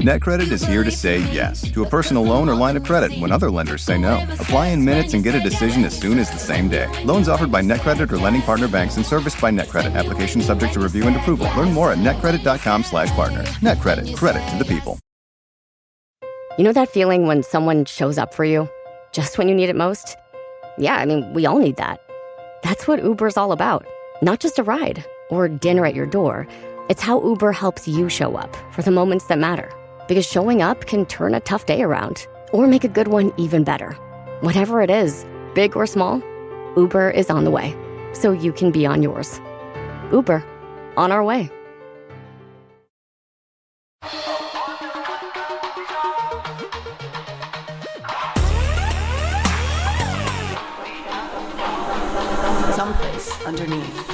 NetCredit is here to say yes to a personal loan or line of credit when other lenders say no. Apply in minutes and get a decision as soon as the same day. Loans offered by NetCredit or lending partner banks and serviced by NetCredit. Application subject to review and approval. Learn more at netcredit.com/partner. NetCredit. Credit to the people. You know that feeling when someone shows up for you just when you need it most? Yeah, I mean, we all need that. That's what Uber's all about. Not just a ride or dinner at your door. It's how Uber helps you show up for the moments that matter. Because showing up can turn a tough day around or make a good one even better. Whatever it is, big or small, Uber is on the way, so you can be on yours. Uber, on our way. Someplace underneath.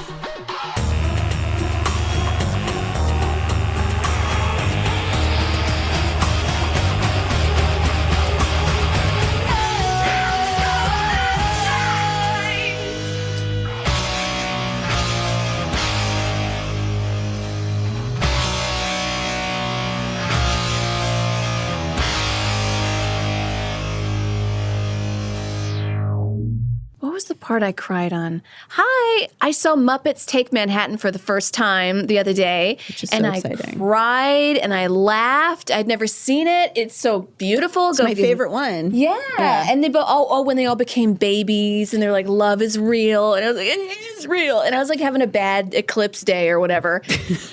What was the part I cried on? Hi, I saw Muppets Take Manhattan for the first time the other day. Which is so exciting. I cried and I laughed. I'd never seen it. It's so beautiful. It's my favorite one. Yeah. And they when they all became babies and they're like, love is real. And I was like, it's real. And I was like having a bad eclipse day or whatever.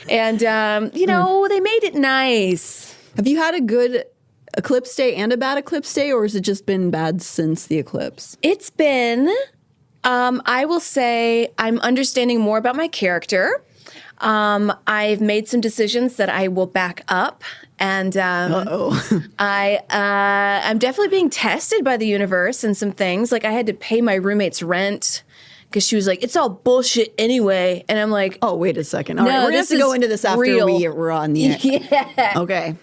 And, they made it nice. Have you had a good eclipse day and a bad eclipse day, or has it just been bad since the eclipse? It's been, I will say, I'm understanding more about my character. I've made some decisions that I will back up. And I'm definitely being tested by the universe and some things. Like I had to pay my roommate's rent because she was like, it's all bullshit anyway. And I'm like, oh, wait a second. All right, we're going to have to go into this after we're on the air. Yeah. Okay.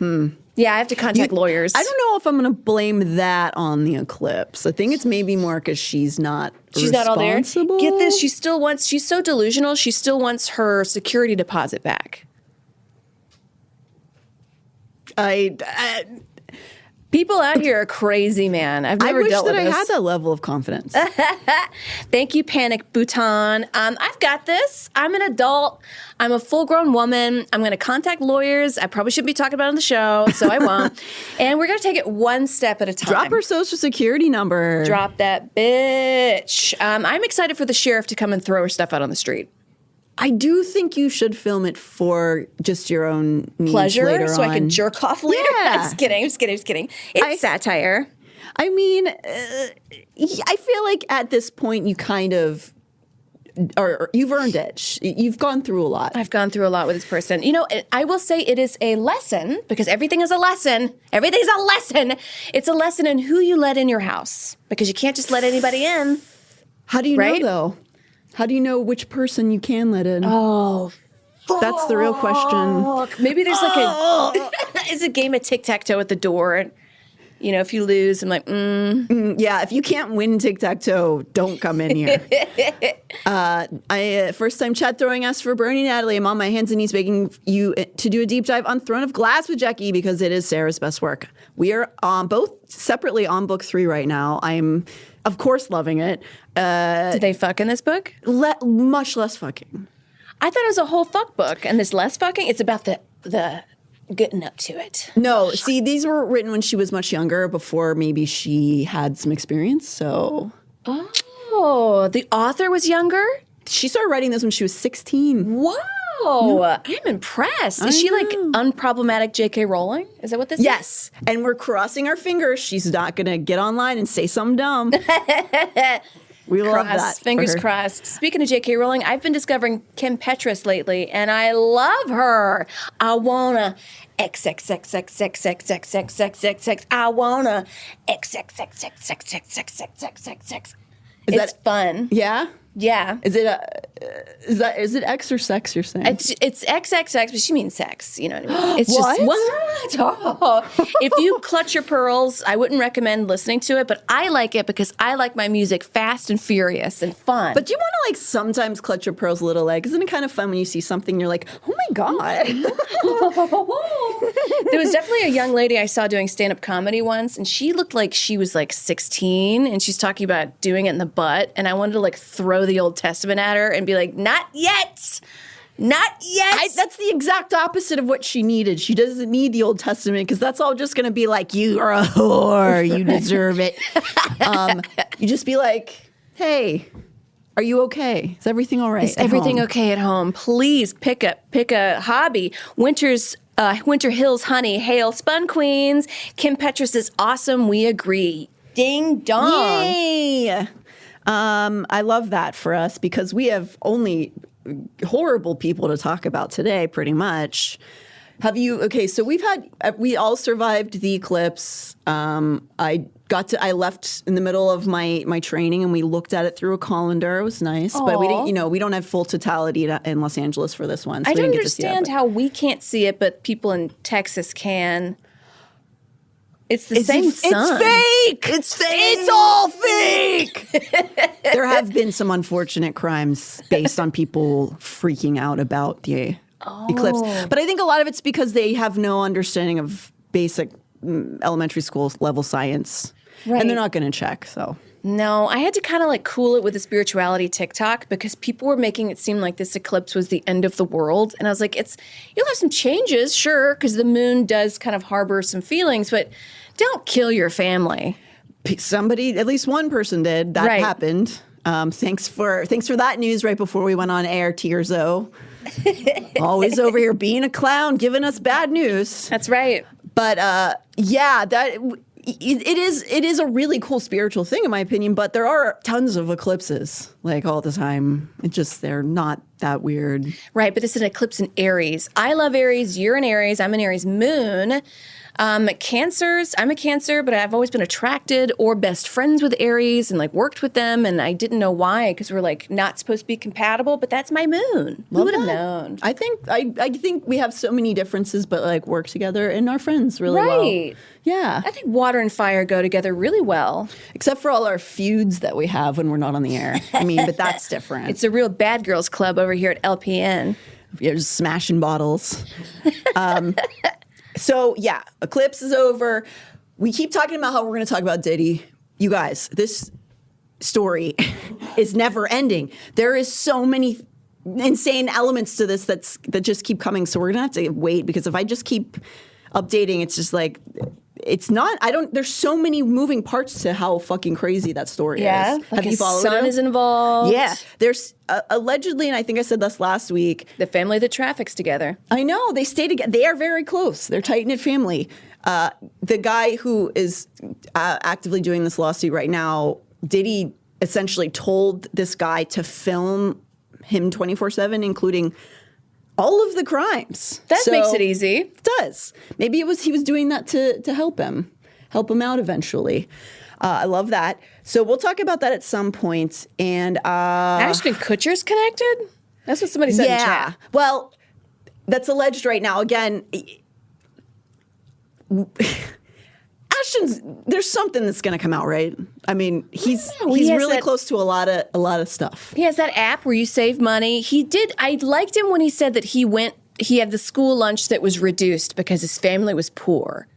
Yeah, I have to contact lawyers. I don't know if I'm going to blame that on the eclipse. I think it's maybe more because she's not all there. Get this, she's so delusional, she still wants her security deposit back. People out here are crazy, man. I've never dealt with this. I wish that I had that level of confidence. Thank you, Panic Bhutan. I've got this. I'm an adult. I'm a full-grown woman. I'm going to contact lawyers. I probably shouldn't be talking about it on the show, so I won't. And we're going to take it one step at a time. Drop her social security number. Drop that bitch. I'm excited for the sheriff to come and throw her stuff out on the street. I do think you should film it for just your own pleasure, later so on. I can jerk off later. Yeah. I'm just kidding. It's satire. I mean, I feel like at this point you kind of, or you've earned it. You've gone through a lot. I've gone through a lot with this person. You know, I will say it is a lesson because everything is a lesson. Everything's a lesson. It's a lesson in who you let in your house because you can't just let anybody in. How do you know, though? How do you know which person you can let in? Oh, that's the real question. Maybe there's like it's a game of tic-tac-toe at the door. And, you know, if you lose, I'm like, yeah, if you can't win tic-tac-toe, don't come in here. First time chat throwing asks for Bernie Natalie. I'm on my hands and knees begging you to do a deep dive on Throne of Glass with Jackie because it is Sarah's best work. We are both separately on book 3 right now. I'm, of course, loving it. Did they fuck in this book? Much less fucking. I thought it was a whole fuck book, and this less fucking. It's about the getting up to it. No, see, these were written when she was much younger, before maybe she had some experience. So, the author was younger. She started writing this when she was 16. Wow. I'm impressed. Is she like unproblematic J.K. Rowling? Is that what this is? Yes. And we're crossing our fingers. She's not going to get online and say something dumb. We love that. Fingers crossed. Speaking of J.K. Rowling, I've been discovering Kim Petras lately, and I love her. I wanna XXXXXXXXXXXX. I wanna XXXXXXXXXXX. It's fun. Yeah? Yeah. Is it X or sex you're saying? It's XXX, but she means sex. You know what I mean? It's What? just what? Oh. If you clutch your pearls, I wouldn't recommend listening to it, but I like it because I like my music fast and furious and fun. But do you want to like sometimes clutch your pearls a little? Like, isn't it kind of fun when you see something you're like, oh my god? There was definitely a young lady I saw doing stand-up comedy once, and she looked like she was like 16, and she's talking about doing it in the butt, and I wanted to like throw the Old Testament at her and be like, not yet. Not yet. That's the exact opposite of what she needed. She doesn't need the Old Testament because that's all just going to be like, you are a whore. You deserve it. You just be like, hey, are you okay? Is everything all right? Is everything okay at home? Please pick a hobby. Winter Hills Honey, hail Spun Queens. Kim Petras is awesome. We agree. Ding dong. Yay. I love that for us because we have only horrible people to talk about today, pretty much. So we all survived the eclipse. I left in the middle of my training and we looked at it through a colander. It was nice, but we didn't, we don't have full totality in Los Angeles for this one. So I we don't didn't get to see understand it, how we can't see it, but people in Texas can. It's the same sun. It's fake. It's fake. It's all fake. There have been some unfortunate crimes based on people freaking out about the eclipse. But I think a lot of it's because they have no understanding of basic elementary school level science. Right. And they're not going to check, so. No, I had to kind of like cool it with a spirituality TikTok because people were making it seem like this eclipse was the end of the world. And I was like, you'll have some changes, sure, because the moon does kind of harbor some feelings, but don't kill your family. Somebody, at least one person did. That happened. Thanks for that news right before we went on air, Tierzo. Always over here being a clown, giving us bad news. That's right. But it is a really cool spiritual thing in my opinion, but there are tons of eclipses like all the time. They're not that weird. Right, but this is an eclipse in Aries. I love Aries. You're an Aries. I'm an Aries moon. Cancers, I'm a Cancer, but I've always been attracted or best friends with Aries and like worked with them, and I didn't know why because we're like not supposed to be compatible, but that's my moon. Who would have known? I think we have so many differences, but like work together and are friends really well. Right. Yeah. I think water and fire go together really well. Except for all our feuds that we have when we're not on the air. I mean, but that's different. It's a real bad girls club over here at LPN. You're just smashing bottles. So, yeah, eclipse is over. We keep talking about how we're going to talk about Diddy. You guys, this story is never ending. There is so many insane elements to this that just keep coming. So we're going to have to wait because if I just keep updating, it's just like it's not. There's so many moving parts to how fucking crazy that story is. Like have you followed son it? is involved. Yeah, there's allegedly, and I think I said this last week. The family that traffics together. I know they stay together. They are very close. They're tight knit family. The guy who is actively doing this lawsuit right now, Diddy essentially told this guy to film him 24/7, including all of the crimes. That makes it easy. It does. Maybe he was doing that to help him out eventually. I love that. So we'll talk about that at some point. And Ashton Kutcher's connected? That's what somebody said in chat. Well, that's alleged right now. Again, Ashton's there's something that's going to come out, right? I mean, he's really close to a lot of stuff. He has that app where you save money. He did. I liked him when he said that he had the school lunch that was reduced because his family was poor.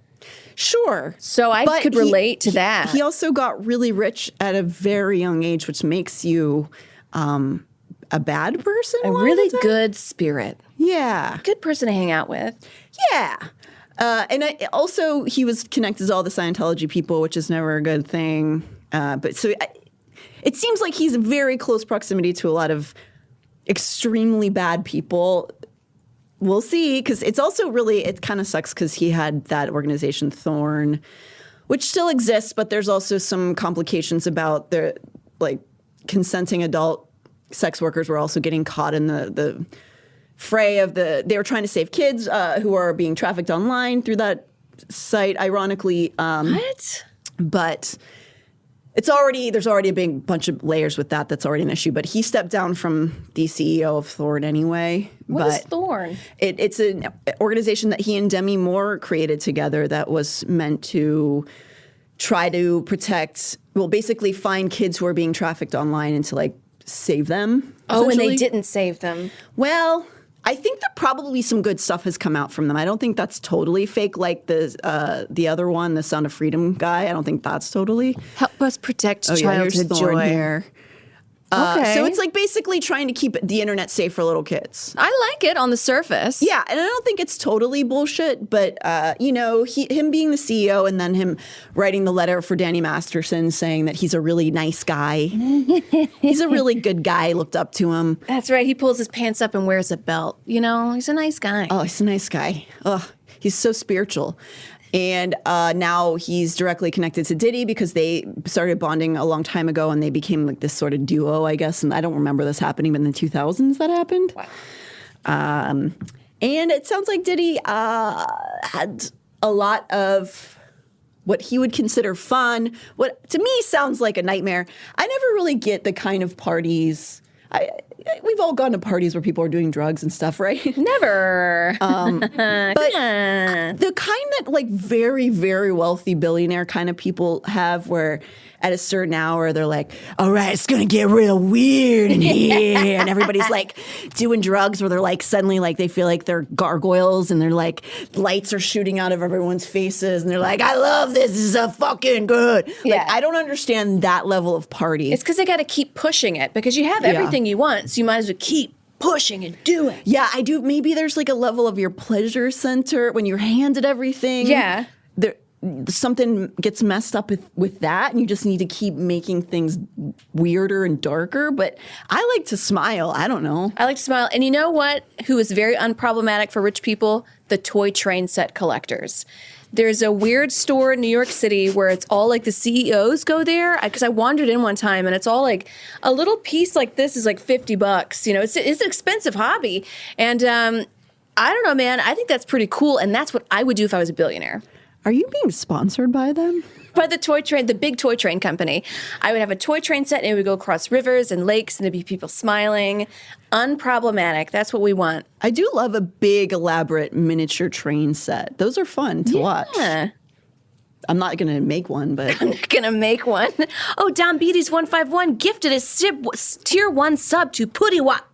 Sure. So I could relate to that. He also got really rich at a very young age, which makes you a bad person. A really good spirit. Yeah. Good person to hang out with. Yeah. And also, he was connected to all the Scientology people, which is never a good thing. It seems like he's in very close proximity to a lot of extremely bad people. We'll see, because it's also really, it kind of sucks because he had that organization Thorn, which still exists, but there's also some complications about the consenting adult sex workers were also getting caught in the fray of they were trying to save kids who are being trafficked online through that site, ironically. What? But there's already a big bunch of layers with that. That's already an issue. But he stepped down from the CEO of Thorn anyway. What is Thorn? It's an organization that he and Demi Moore created together that was meant to try to protect, basically find kids who are being trafficked online and to like save them. Oh, and they didn't save them. Well, I think that probably some good stuff has come out from them. I don't think that's totally fake like the other one, the Sound of Freedom guy. I don't think that's totally. Help us protect Here's childhood Thorn joy. here. Okay. So it's like basically trying to keep the internet safe for little kids. I like it on the surface. Yeah, and I don't think it's totally bullshit, but him being the CEO and then him writing the letter for Danny Masterson saying that he's a really nice guy. He's a really good guy, looked up to him. That's right. He pulls his pants up and wears a belt. He's a nice guy. Oh, he's a nice guy. Ugh, he's so spiritual. And now he's directly connected to Diddy because they started bonding a long time ago and they became like this sort of duo, I guess. And I don't remember this happening, but in the 2000s that happened. Wow. And it sounds like Diddy had a lot of what he would consider fun, what to me sounds like a nightmare. I never really get the kind of parties. We've all gone to parties where people are doing drugs and stuff, right? Never. But the kind that like very, very wealthy billionaire kind of people have where at a certain hour they're like, all right, it's going to get real weird in here. And everybody's like doing drugs where they're like suddenly like they feel like they're gargoyles and they're like lights are shooting out of everyone's faces. And they're like, I love this. This is so fucking good. Yeah. Like, I don't understand that level of party. It's because they got to keep pushing it because you have everything you want. So you might as well keep pushing and do it. Yeah, I do. Maybe there's like a level of your pleasure center when you're handed everything. Yeah. Something gets messed up with that, and you just need to keep making things weirder and darker. But I like to smile. I don't know. I like to smile. And you know what? Who is very unproblematic for rich people? The toy train set collectors. There's a weird store in New York City where it's all like the CEOs go there. Because I wandered in one time and it's all like a little piece like this is like $50. It's an expensive hobby. And I don't know, man. I think that's pretty cool. And that's what I would do if I was a billionaire. Are you being sponsored by them? By the toy train, the big toy train company. I would have a toy train set and it would go across rivers and lakes and there'd be people smiling. Unproblematic. That's what we want. I do love a big, elaborate miniature train set. Those are fun to watch. I'm not going to make one, but... I'm not going to make one. Oh, Don Beatty's 151 gifted a tier 1 sub to Putty Wop.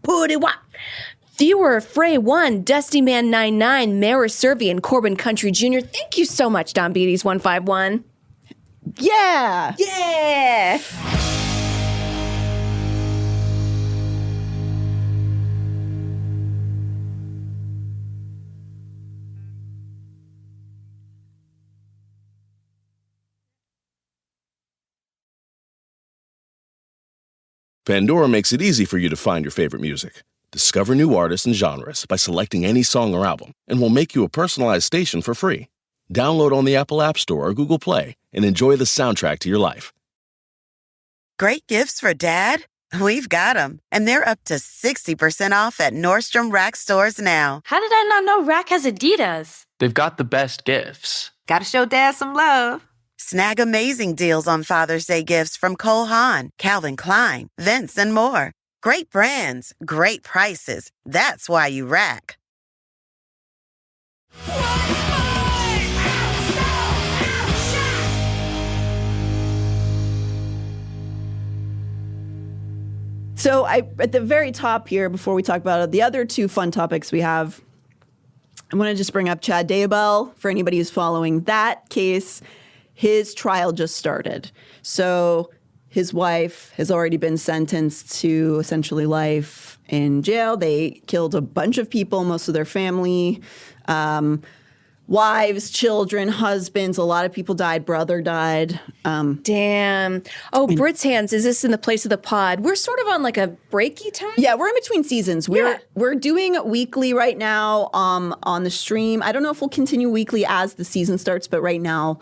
Viewer Frey 1, Dusty Man 99, Mara Servi, and Corbin Country Jr. Thank you so much, Don Beatty's 151. Yeah! Yeah! Pandora makes it easy for you to find your favorite music. Discover new artists and genres by selecting any song or album, and we'll make you a personalized station for free. Download on the Apple App Store or Google Play and enjoy the soundtrack to your life. Great gifts for Dad? We've got them. And they're up to 60% off at Nordstrom Rack stores now. How did I not know Rack has Adidas? They've got the best gifts. Gotta show Dad some love. Snag amazing deals on Father's Day gifts from Cole Haan, Calvin Klein, Vince, and more. Great brands, great prices. That's why you Rack. So at the very top here, before we talk about the other two fun topics we have, I want to just bring up Chad Deybell. For anybody who's following that case, his trial just started. So his wife has already been sentenced to essentially life in jail. They killed a bunch of people, most of their family, wives, children, husbands. A lot of people died. Brother died. Damn. Oh, Brit's Hands, is this in the place of the pod? We're sort of on like a breaky time? Yeah, we're in between seasons. We're doing weekly right now on the stream. I don't know if we'll continue weekly as the season starts, but right now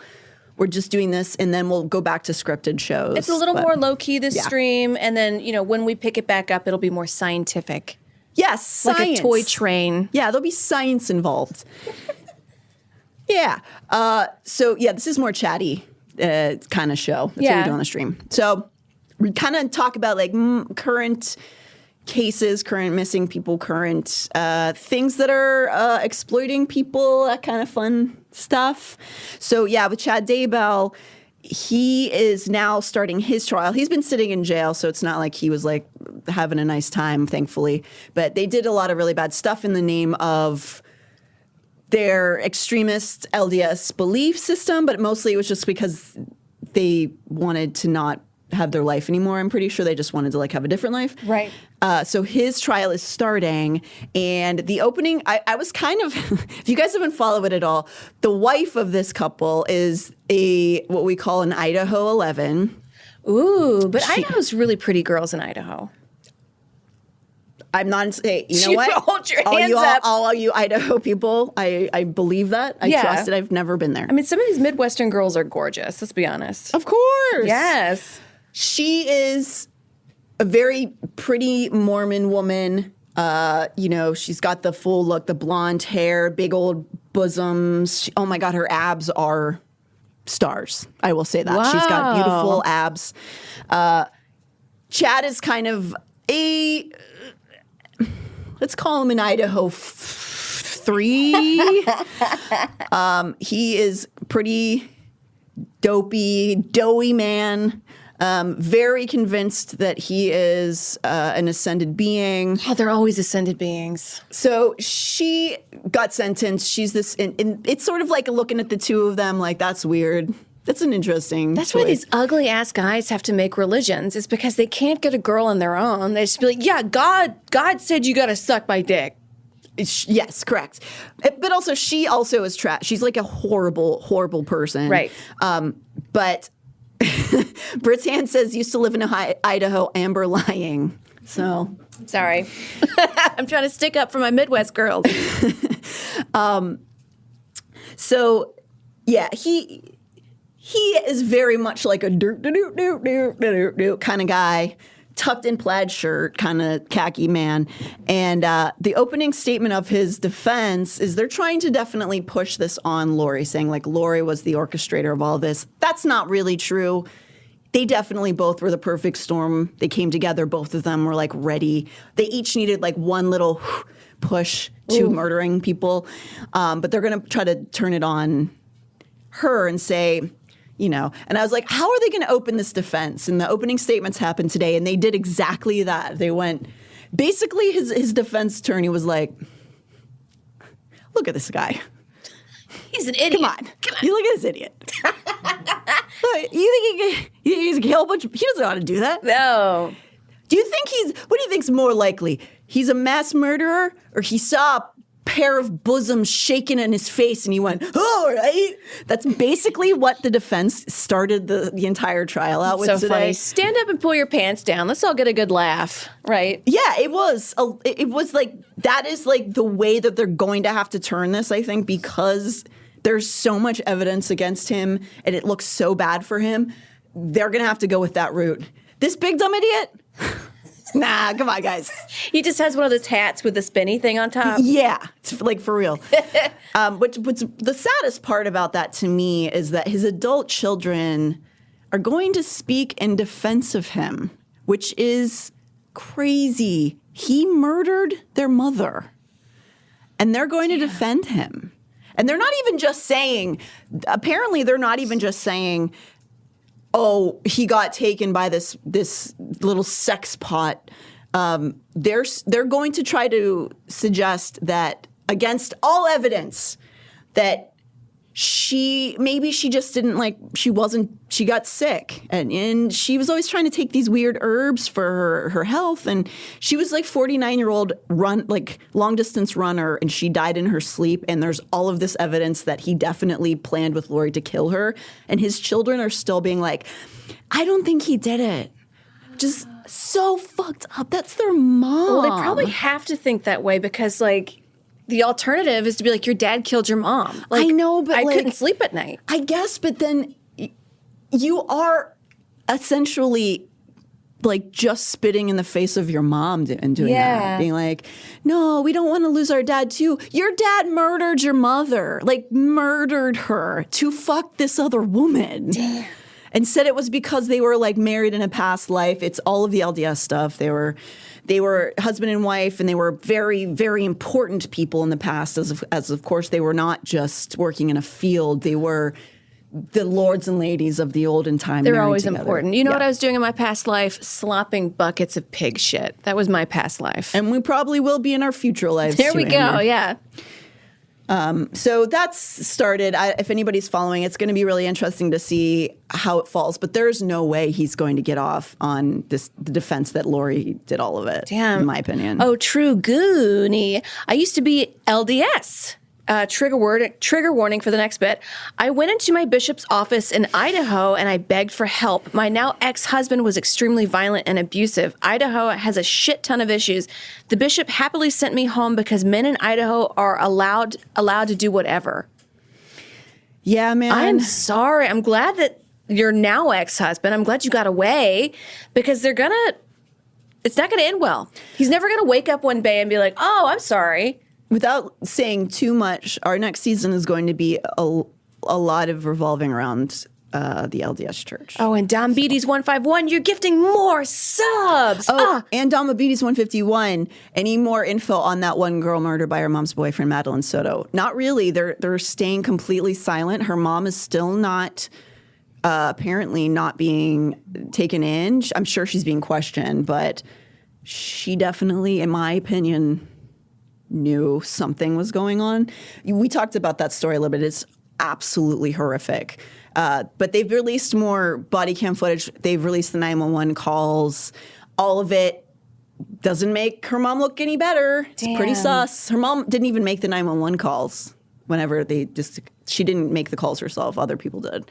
we're just doing this, and then we'll go back to scripted shows. It's a little more low-key this stream, and then, when we pick it back up, it'll be more scientific. Yes, science. Like a toy train. Yeah, there'll be science involved. Yeah. This is more chatty kind of show. That's what we do on the stream. So we kind of talk about like current cases, current missing people, current things that are exploiting people, that kind of fun stuff. So yeah, with Chad Deybell, he is now starting his trial. He's been sitting in jail, so it's not like he was like having a nice time, thankfully. But they did a lot of really bad stuff in the name of their extremist LDS belief system, but mostly it was just because they wanted to not have their life anymore. I'm pretty sure they just wanted to like have a different life. Right. So his trial is starting, and the opening, I was kind of, if you guys haven't followed it at all, the wife of this couple is what we call an Idaho 11. Ooh, but Idaho's really pretty girls in Idaho. I'm not, hey, you know what? Hold your hands up. All you Idaho people, I believe that. I trust it. I've never been there. I mean, some of these Midwestern girls are gorgeous, let's be honest. Of course. Yes. She is a very pretty Mormon woman. She's got the full look, the blonde hair, big old bosoms. Oh my God, her abs are stars. I will say that. Wow. She's got beautiful abs. Chad is kind of let's call him an Idaho 3. He is pretty dopey, doughy man. Very convinced that he is an ascended being. Oh, they're always ascended beings. So she got sentenced. She's this, and it's sort of like looking at the two of them like, that's weird. That's an interesting That's choice. why these ugly ass guys have to make religions. It's because they can't get a girl on their own. They just be like, yeah, God said you got to suck my dick. Yes, correct. But also, she also is trash. She's like a horrible, horrible person. Right. But Britann says used to live in Idaho, Amber lying. So sorry. I'm trying to stick up for my Midwest girls. So yeah, he is very much like a kind of guy, tucked in plaid shirt, kind of khaki man. And the opening statement of his defense is they're trying to definitely push this on Lori, saying like Lori was the orchestrator of all this. That's not really true. They definitely both were the perfect storm. They came together. Both of them were like ready. They each needed like one little push to murdering people. But they're going to try to turn it on her and say, and I was like, how are they going to open this defense? And the opening statements happened today, and they did exactly that. They went, basically his defense attorney was like, look at this guy. He's an idiot. Come on. You look at this idiot. You think he's a kill a bunch of, he doesn't know how to do that. No. What do you think's more likely? He's a mass murderer, or he saw a pair of bosoms shaking in his face and he went, all right. That's basically what the defense started the entire trial out with today. Funny. Stand up and pull your pants down. Let's all get a good laugh, right? Yeah, it was. It was like, that is like the way that they're going to have to turn this, I think, because there's so much evidence against him and it looks so bad for him. They're going to have to go with that route. This big dumb idiot? Nah, come on, guys. He just has one of those hats with the spinny thing on top. Yeah, it's like for real. What's the saddest part about that to me is that his adult children are going to speak in defense of him, which is crazy. He murdered their mother, and they're going to defend him. And they're not even just saying, apparently they're not even just saying, oh, he got taken by this little sex pot. They're going to try to suggest that against all evidence that she just didn't she got sick and she was always trying to take these weird herbs for her health, and she was like 49-year-old long distance runner, and she died in her sleep, and there's all of this evidence that he definitely planned with Lori to kill her, and his children are still being like, I don't think he did it. Just so fucked up. That's their mom. Well, they probably have to think that way because the alternative is to be like, your dad killed your mom. I know, but I couldn't sleep at night. I guess, but then you are essentially like just spitting in the face of your mom and doing that. Being like, no, we don't want to lose our dad too. Your dad murdered your mother, like murdered her to fuck this other woman. Damn. And said it was because they were like married in a past life. It's all of the LDS stuff. They were husband and wife, and they were very, very important people in the past. As of course, they were not just working in a field. They were the lords and ladies of the olden time. They're always together. Important. You know what I was doing in my past life? Slopping buckets of pig shit. That was my past life. And we probably will be in our future lives. There too, we go. Amber. Yeah. So that's started. If anybody's following, it's going to be really interesting to see how it falls. But there's no way he's going to get off on the defense that Lori did all of it. Damn. In my opinion. Oh, true goonie. I used to be LDS. Trigger warning for the next bit. I went into my bishop's office in Idaho and I begged for help. My now ex-husband was extremely violent and abusive. Idaho has a shit ton of issues. The bishop happily sent me home because men in Idaho are allowed to do whatever. Yeah, man. I'm sorry. I'm glad that your now ex-husband, I'm glad you got away, because it's not gonna end well. He's never gonna wake up one day and be like, oh, I'm sorry. Without saying too much, our next season is going to be a lot of revolving around the LDS Church. Oh, and Dom Beatty's 151, you're gifting more subs. And Dom Beatty's 151. Any more info on that one girl murdered by her mom's boyfriend, Madeline Soto? Not really. They're staying completely silent. Her mom is still not apparently not being taken in. I'm sure she's being questioned, but she definitely, in my opinion, knew something was going on. We talked about that story a little bit. It's absolutely horrific. But they've released more body cam footage. They've released the 911 calls. All of it doesn't make her mom look any better. It's pretty sus. Her mom didn't even make the 911 calls whenever she didn't make the calls herself. Other people did.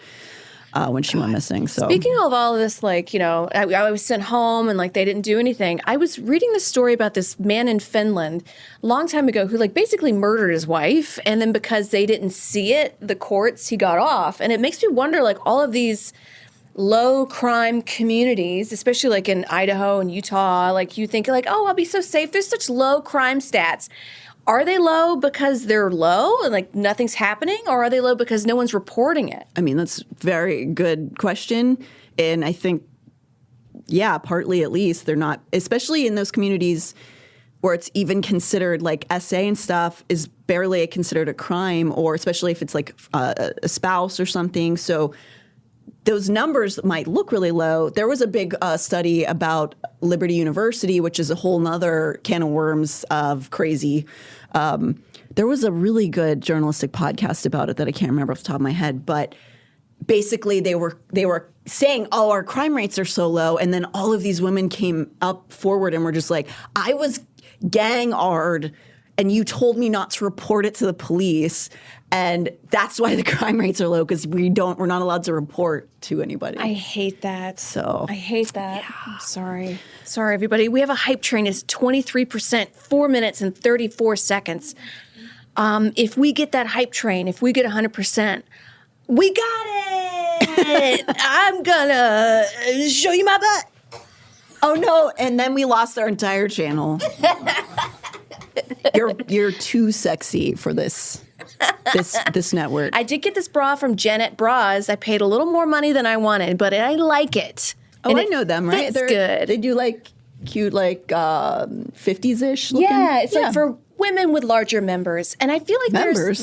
When she went missing. So speaking of all of this, like, you know, I was sent home and like they didn't do anything. I was reading this story about this man in Finland a long time ago who like basically murdered his wife, and then because they didn't see it, the courts, he got off. And it makes me wonder, like, all of these low crime communities, especially like in Idaho and Utah, like you think like, oh, I'll be so safe. There's such low crime stats. Are they low because they're low and like nothing's happening, or are they low because no one's reporting it? I mean, that's a very good question. And I think, yeah, partly at least they're not, especially in those communities where it's even considered like SA and stuff is barely considered a crime, or especially if it's like a spouse or something. So those numbers might look really low. There was a big study about Liberty University, which is a whole nother can of worms of crazy. There was a really good journalistic podcast about it that I can't remember off the top of my head, but basically they were saying, oh, our crime rates are so low. And then all of these women came up forward and were just like, I was gang-ard and you told me not to report it to the police. And that's why the crime rates are low, because we're not allowed to report to anybody. I hate that. So I hate that. Yeah. I'm sorry. Sorry, everybody. We have a hype train. It's 23%, 4 minutes and 34 seconds. If we get that hype train, if we get 100%, we got it. I'm gonna show you my butt. Oh no! And then we lost our entire channel. You're too sexy for this network. I did get this bra from Janet Bras. I paid a little more money than I wanted, but I like it. Oh, and I know them, right? They're good. They do like cute, like 50s-ish looking. Yeah, it's like for women with larger members. And I feel like members.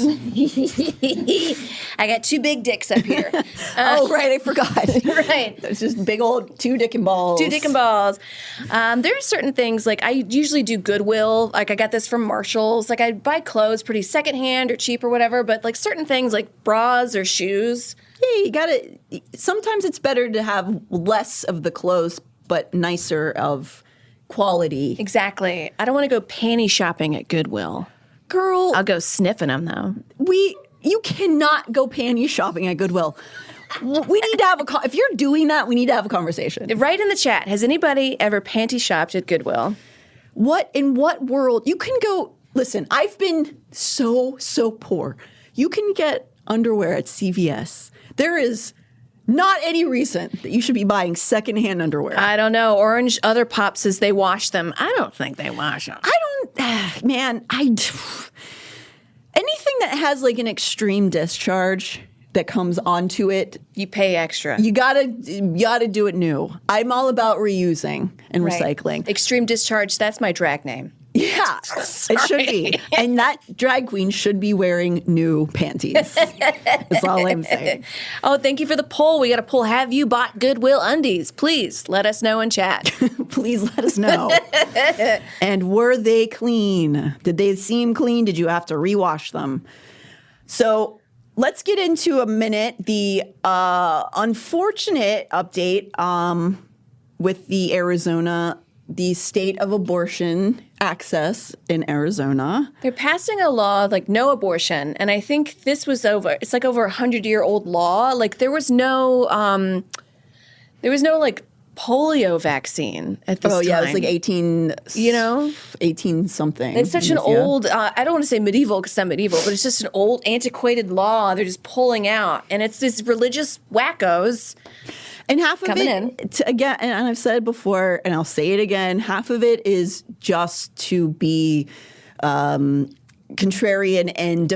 I got two big dicks up here. Oh, right, I forgot. Right. There's just big old two dick and balls. Two dick and balls. There are certain things, like I usually do Goodwill. Like I got this from Marshall's. Like I buy clothes pretty secondhand or cheap or whatever. But like certain things like bras or shoes. Yeah, you gotta, sometimes it's better to have less of the clothes, but nicer of quality. Exactly. I don't want to go panty shopping at Goodwill. Girl. I'll go sniffing them, though. You cannot go panty shopping at Goodwill. We need to have if you're doing that, we need to have a conversation. Write in the chat. Has anybody ever panty shopped at Goodwill? In what world? You can go, listen, I've been so poor. You can get underwear at CVS. There is Not any reason that you should be buying secondhand underwear. I don't know. Orange Other Pop says they wash them. I don't think they wash them. Anything that has like an extreme discharge that comes onto it, You pay extra. you gotta do it new. I'm all about reusing and recycling. Extreme Discharge, that's my drag name. Yeah, it should be. And that drag queen should be wearing new panties. That's all I'm saying. Oh, thank you for the poll. We got a poll. Have you bought Goodwill undies? Please let us know in chat. Please let us know. And were they clean? Did they seem clean? Did you have to rewash them? So let's get into a minute the unfortunate update with the state of abortion access in Arizona. They're passing a law like no abortion, and I think this was it's like over 100-year-old law. Like there was no like polio vaccine at this time. Oh yeah, it was like 18 something. It's such an old, I don't want to say medieval because it's not medieval, but it's just an old antiquated law they're just pulling out. And it's these religious wackos. And half of coming it, again, and I've said it before, and I'll say it again, half of it is just to be contrarian and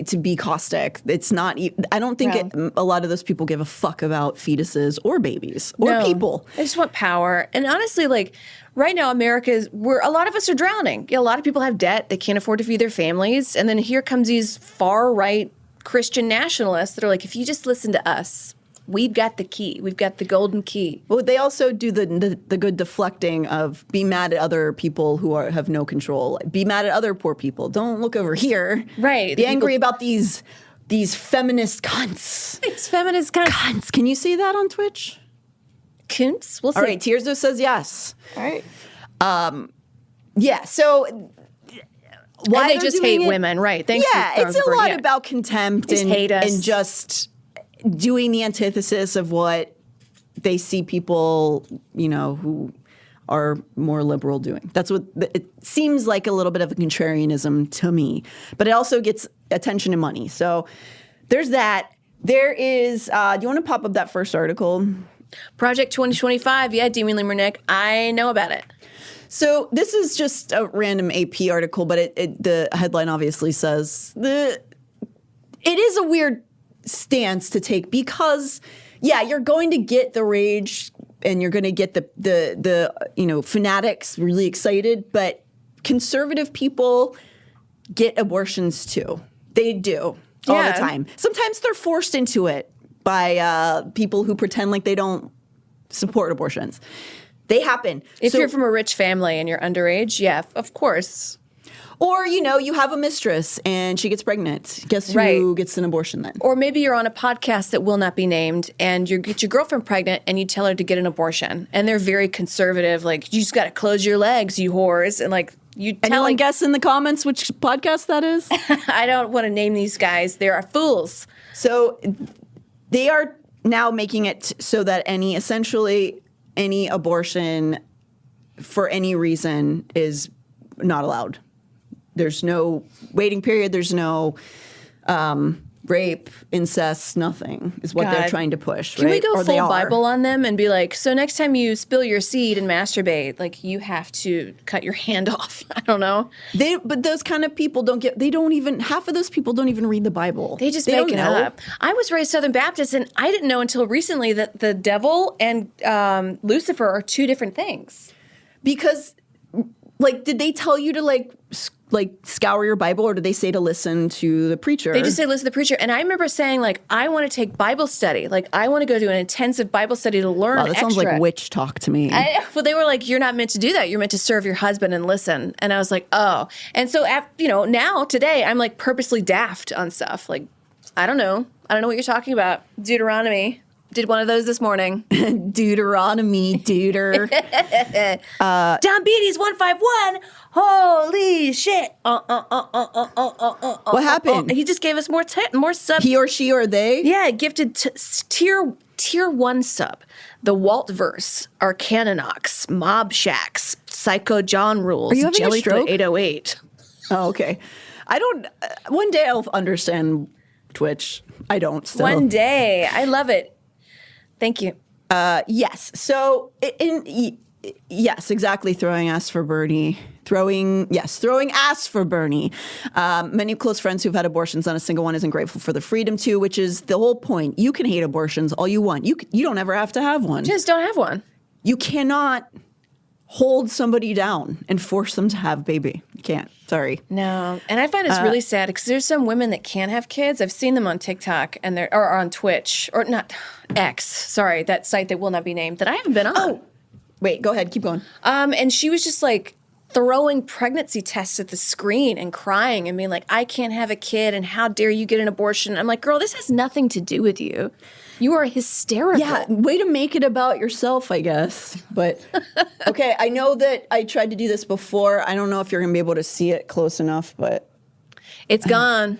to be caustic. It's not, I don't think a lot of those people give a fuck about fetuses or babies or people. They just want power. And honestly, like right now, a lot of us are drowning. A lot of people have debt. They can't afford to feed their families. And then here comes these far right Christian nationalists that are like, if you just listen to us, we've got the key. We've got the golden key. Well, they also do the good deflecting of be mad at other people who have no control. Be mad at other poor people. Don't look over here. Right. Be angry about these feminist cunts. These feminist cunts. Can you see that on Twitch? Cunts? We'll see. All right. Tearzo says yes. All right. Yeah. So why and they just hate women, right? Thanks. Yeah. It's a lot about contempt and hate us. And just doing the antithesis of what they see people, who are more liberal doing. That's what it seems like, a little bit of a contrarianism to me. But it also gets attention and money. So there's that. There is, do you want to pop up that first article? Project 2025. Yeah, Demon Limernick. I know about it. So this is just a random AP article, but the headline obviously says it is a weird stance to take because, you're going to get the rage and you're going to get the fanatics really excited, but conservative people get abortions too. They do all the time. Sometimes they're forced into it by people who pretend like they don't support abortions. They happen. If you're from a rich family and you're underage, yeah, of course. Or, you have a mistress and she gets pregnant. Guess who gets an abortion then? Or maybe you're on a podcast that will not be named and you get your girlfriend pregnant and you tell her to get an abortion. And they're very conservative, like, you just got to close your legs, you whores. And like, you tell Anyone guess in the comments which podcast that is? I don't want to name these guys. They are fools. So they are now making it so that any abortion for any reason is not allowed. There's no waiting period. There's no rape, incest, nothing is what they're trying to push. Can right? we go or full Bible on them and be like, so next time you spill your seed and masturbate, like you have to cut your hand off? I don't know. But those kind of people half of those people don't even read the Bible. They just make it up. I was raised Southern Baptist and I didn't know until recently that the devil and Lucifer are two different things. Because, did they tell you to scour your Bible, or did they say to listen to the preacher? They just say listen to the preacher. And I remember saying, I want to take Bible study. I want to go do an intensive Bible study to learn extra. That sounds like witch talk to me. Well, they were like, you're not meant to do that. You're meant to serve your husband and listen. And I was like, oh. And so, now, today, I'm purposely daft on stuff. I don't know. I don't know what you're talking about. Deuteronomy. Did one of those this morning. Deuteronomy, deuter. Don Beatty's 151. Holy shit. What happened? He just gave us more subs. He or she or they? Yeah, gifted tier 1 sub. The Walt verse, Arcaninox, Mob Shacks, Psycho John Rules, Are you having a stroke? 808. Oh, okay. I don't. One day I'll understand Twitch. I don't still. One day. I love it. Thank you. Yes. So, yes, exactly. Throwing ass for Bernie. Throwing ass for Bernie. Many close friends who've had abortions, not a single one isn't grateful for the freedom to, which is the whole point. You can hate abortions all you want. You don't ever have to have one. Just don't have one. You cannot hold somebody down and force them to have a baby. You can't. Sorry. No. And I find it's really sad because there's some women that can't have kids. I've seen them on TikTok or on Twitch or not X. Sorry, that site that will not be named that I haven't been on. Oh, wait, go ahead. Keep going. And she was just like throwing pregnancy tests at the screen and crying and being like, I can't have a kid and how dare you get an abortion. I'm like, girl, this has nothing to do with you. You are hysterical. Yeah, way to make it about yourself, I guess. But, okay, I know that I tried to do this before. I don't know if you're going to be able to see it close enough, but... It's gone.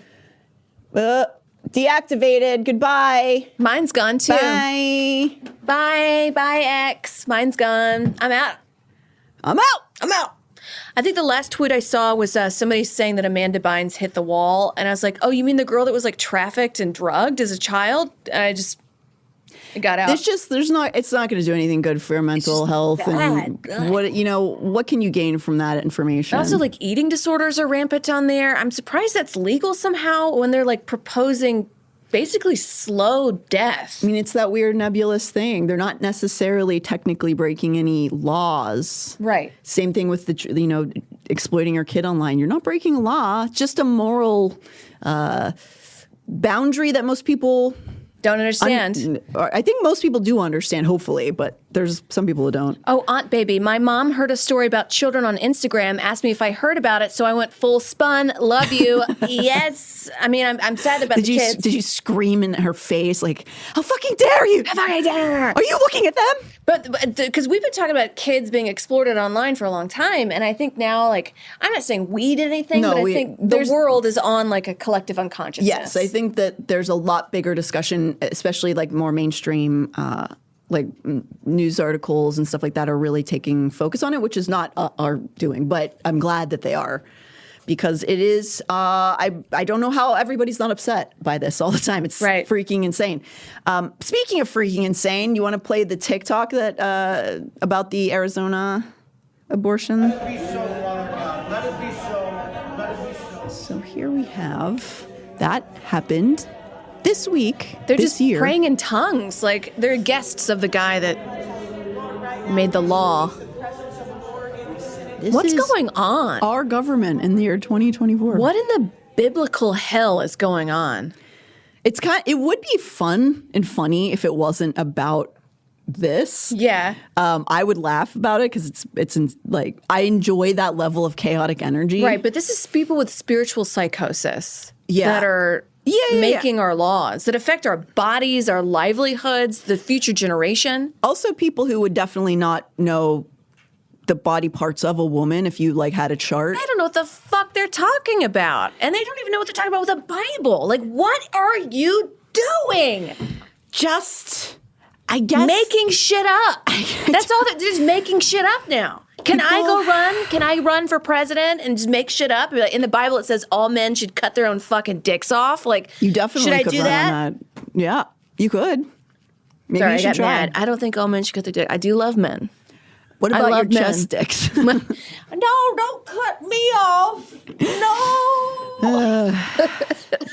Deactivated. Goodbye. Mine's gone, too. Bye. Bye, X. Mine's gone. I'm out. I think the last tweet I saw was somebody saying that Amanda Bynes hit the wall. And I was like, oh, you mean the girl that was like trafficked and drugged as a child? And I got out. It's not going to do anything good for your mental health. Bad. And what can you gain from that information? Also, like eating disorders are rampant on there. I'm surprised that's legal somehow when they're like proposing basically slow death. I mean, it's that weird nebulous thing. They're not necessarily technically breaking any laws. Right. Same thing with exploiting your kid online. You're not breaking a law, just a moral boundary that most people don't understand. I think most people do understand, hopefully, but there's some people who don't. Oh, Aunt Baby, my mom heard a story about children on Instagram, asked me if I heard about it, so I went full spun. Love you. Yes. I mean, I'm sad about the kids. Did you scream in her face like, how fucking dare you? How fucking dare? Are you looking at them? But because we've been talking about kids being exploited online for a long time, and I think now, like, I'm not saying we did anything, but I think the world is on like a collective unconsciousness. Yes, I think that there's a lot bigger discussion, especially like more mainstream, like news articles and stuff like that are really taking focus on it, which is not our doing, but I'm glad that they are. Because it is, I don't know how everybody's not upset by this all the time. It's freaking insane. Speaking of freaking insane, you want to play the TikTok that about the Arizona abortion? Let it be so, let it be so, let it be so. So here we have, that happened this week, They're this just year. praying in tongues. Like, they're guests of the guy that made the law. What's going on? Our government in the year 2024. What in the biblical hell is going on? It would be fun and funny if it wasn't about this. Yeah. I would laugh about it because like I enjoy that level of chaotic energy. Right, but this is people with spiritual psychosis that are making our laws that affect our bodies, our livelihoods, the future generation. Also people who would definitely not know the body parts of a woman if you like had a chart. I don't know what the fuck they're talking about. And they don't even know what they're talking about with the Bible. Like, what are you doing? Just, I guess. Making shit up. That's all they're just making shit up now. Can I go run? Can I run for president and just make shit up? In the Bible, it says all men should cut their own fucking dicks off. Like, you definitely should I could do run that? On that? Yeah, you could. Maybe Sorry, you should I got try. mad. I don't think all men should cut their dick. I do love men. What I about love your men. chest sticks? No, don't cut me off. No.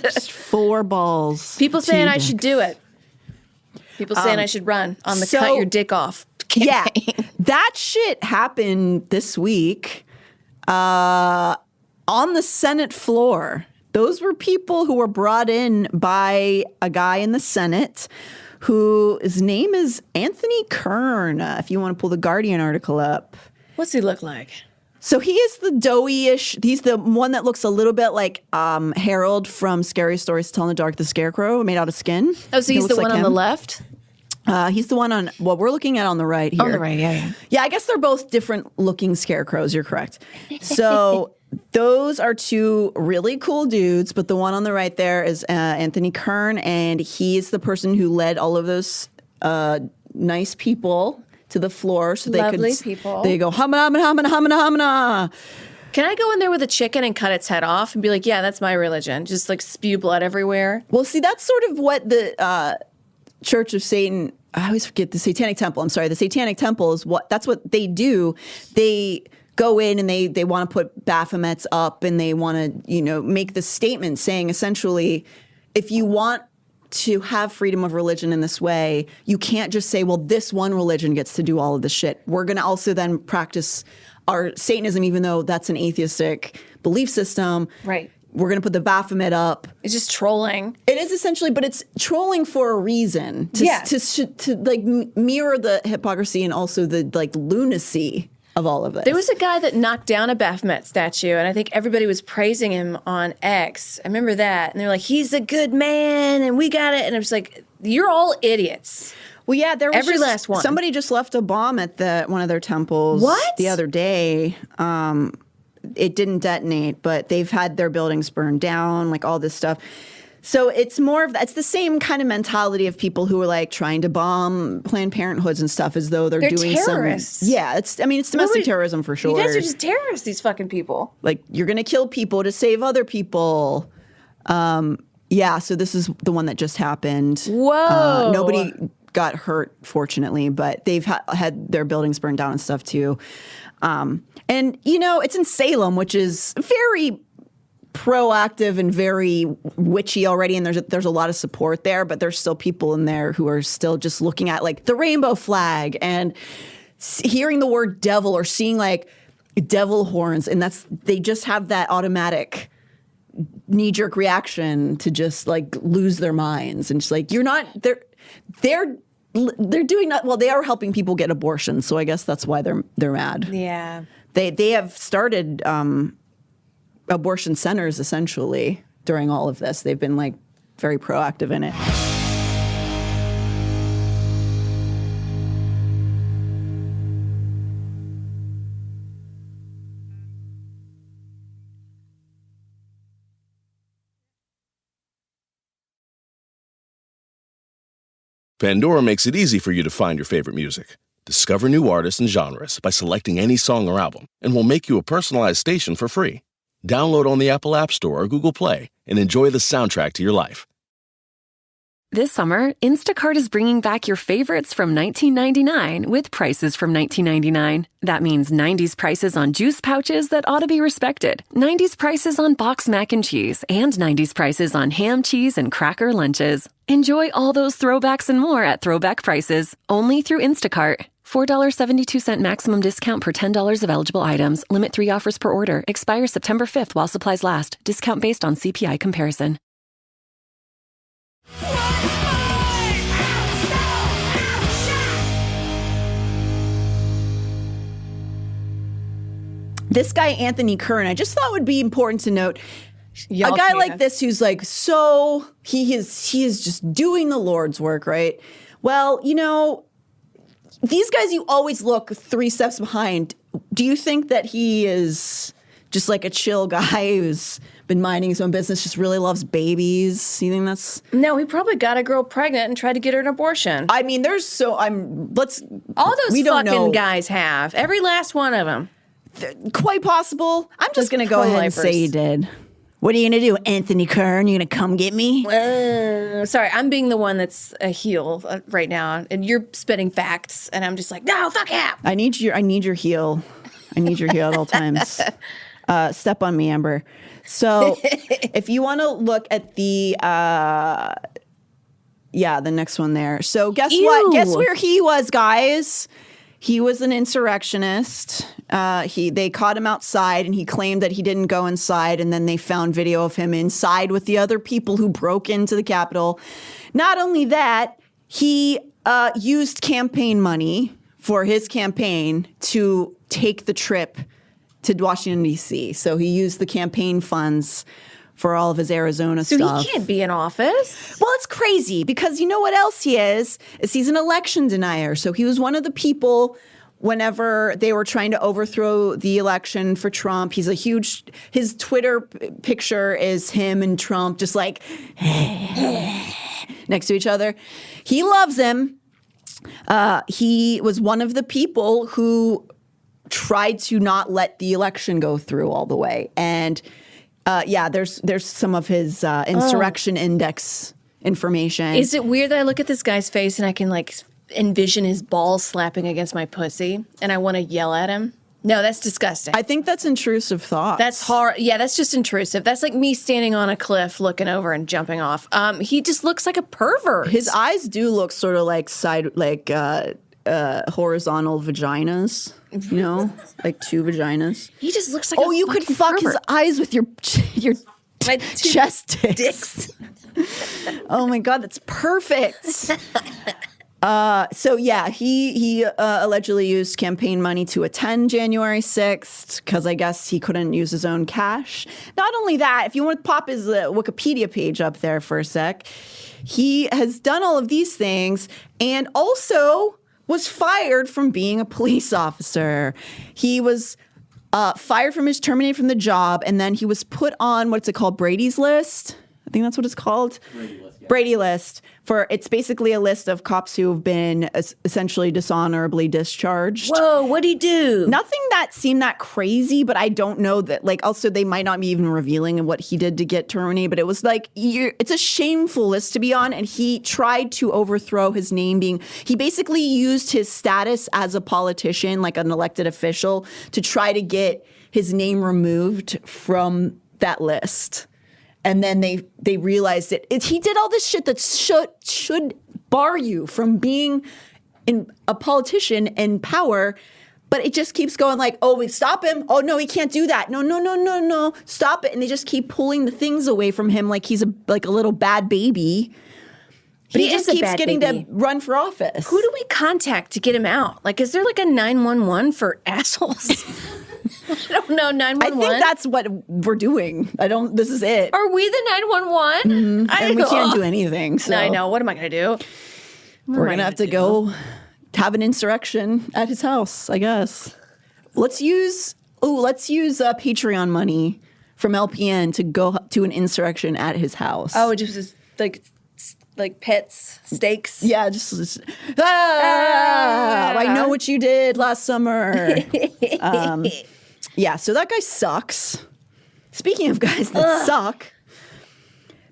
Just 4 balls. People saying I dicks. should do it. People saying I should run on the cut your dick off campaign. Yeah, that shit happened this week on the Senate floor. Those were people who were brought in by a guy in the Senate whose name is Anthony Kern, if you want to pull the Guardian article up. What's he look like? So he is the doughy-ish, he's the one that looks a little bit like Harold from Scary Stories to Tell in the Dark, the Scarecrow, made out of skin. Oh, so he's the one on the left? He's the one on, well, we're looking at on the right here. On the right, yeah. Yeah, I guess they're both different looking scarecrows. You're correct. So those are 2 really cool dudes, but the one on the right there is Anthony Kern, and he's the person who led all of those nice people to the floor so Lovely they people. They go, hamana, hamana, hamana, hamana. Can I go in there with a chicken and cut its head off and be like, yeah, that's my religion. Just like spew blood everywhere? Well, see, that's sort of what Church of Satan. I always forget the Satanic Temple. I'm sorry. The Satanic Temple is that's what they do. They go in and they want to put Baphomets up and they want to, make the statement saying essentially, if you want to have freedom of religion in this way, you can't just say, well, this one religion gets to do all of this shit. We're going to also then practice our Satanism, even though that's an atheistic belief system. Right. We're going to put the Baphomet up. It's just trolling. It is essentially, but it's trolling for a reason. To like mirror the hypocrisy and also the like lunacy of all of this. There was a guy that knocked down a Baphomet statue, and I think everybody was praising him on X. I remember that. And they're like, he's a good man, and we got it. And it was like, you're all idiots. Well, yeah, there was every last one. Somebody just left a bomb at one of their temples the other day. It didn't detonate, but they've had their buildings burned down, like all this stuff. So it's it's the same kind of mentality of people who are like trying to bomb Planned Parenthoods and stuff as though they're doing terrorists. It's domestic terrorism for sure. You guys are just terrorists, these fucking people. Like you're going to kill people to save other people. So this is the one that just happened. Whoa. Nobody got hurt, fortunately, but they've had their buildings burned down and stuff too. And it's in Salem, which is very proactive and very witchy already, and there's a lot of support there, but there's still people in there who are still just looking at like the rainbow flag and hearing the word devil or seeing like devil horns, and they just have that automatic knee-jerk reaction to just like lose their minds and just like they're doing that. Well, they are helping people get abortions, so I guess that's why they're mad. Yeah, they have started abortion centers essentially during all of this. They've been like very proactive in it. Pandora makes it easy for you to find your favorite music. Discover new artists and genres by selecting any song or album, and we'll make you a personalized station for free. Download on the Apple App Store or Google Play and enjoy the soundtrack to your life. This summer, Instacart is bringing back your favorites from 1999 with prices from 1999. That means 90s prices on juice pouches that ought to be respected, 90s prices on boxed mac and cheese, and 90s prices on ham, cheese, and cracker lunches. Enjoy all those throwbacks and more at throwback prices, only through Instacart. $4.72 maximum discount per $10 of eligible items. Limit 3 offers per order. Expires September 5th while supplies last. Discount based on CPI comparison. This guy, Anthony Kern, I just thought would be important to note. A guy like this who's like, so he is just doing the Lord's work, right? Well, these guys, you always look 3 steps behind. Do you think that he is just like a chill guy who's been minding his own business, just really loves babies? You think that's... No, he probably got a girl pregnant and tried to get her an abortion. I mean, all those fucking guys have. Every last one of them. Quite possible. I'm just going to go ahead and say he did. What are you going to do, Anthony Kern? You going to come get me? Sorry, I'm being the one that's a heel right now, and you're spitting facts, and I'm just like, no, fuck yeah. I need your heel. I need your heel at all times. Step on me, Amber. So if you want to look at the next one there. So guess what? Guess where he was, guys? He was an insurrectionist. They caught him outside, and he claimed that he didn't go inside, and then they found video of him inside with the other people who broke into the Capitol. Not only that, he used campaign money for his campaign to take the trip to Washington, D.C. So he used the campaign funds for all of his Arizona stuff. So he can't be in office? Well, it's crazy because you know what else he is he's an election denier. So he was one of the people whenever they were trying to overthrow the election for Trump. His Twitter picture is him and Trump just like next to each other. He loves him. He was one of the people who tried to not let the election go through all the way. And there's some of his insurrection index information. Is it weird that I look at this guy's face and I can like envision his balls slapping against my pussy and I want to yell at him? No, that's disgusting. I think that's intrusive thoughts. That's hard. Yeah, that's just intrusive. That's like me standing on a cliff looking over and jumping off. He just looks like a pervert. His eyes do look sort of like horizontal vaginas, you know, like two vaginas. He just looks like oh, you could fuck pervert. his eyes with your My chest dicks. Oh my God, that's perfect. So yeah, he allegedly used campaign money to attend January 6th because I guess he couldn't use his own cash. Not only that, if you want to pop his Wikipedia page up there for a sec, he has done all of these things and also was fired from being a police officer. He was fired from terminated from the job, and then he was put on what's it called, Brady's List? I think that's what it's called. Brady List. It's basically a list of cops who have been essentially dishonorably discharged. Whoa, what'd he do? Nothing that seemed that crazy, but I don't know that, like, also they might not be even revealing what he did to get terminated, but it was like, it's a shameful list to be on, and he tried to overthrow his name he basically used his status as a politician, like an elected official, to try to get his name removed from that list. And then they realized he did all this shit that should bar you from being a politician in power, but it just keeps going like, oh, we stop him. Oh, no, he can't do that. No, stop it. And they just keep pulling the things away from him like he's a little bad baby. But he just keeps getting to run for office. Who do we contact to get him out? Like, is there like a 911 for assholes? I don't know, 911. I think that's what we're doing. This is it. Are we the 911? Mm-hmm. And we can't do anything. So I know. What am I going to do? We're going to have to go have an insurrection at his house, I guess. Let's use Patreon money from LPN to go to an insurrection at his house. Oh, just like pits, steaks. Yeah, I know what you did last summer. Yeah, so that guy sucks. Speaking of guys that suck,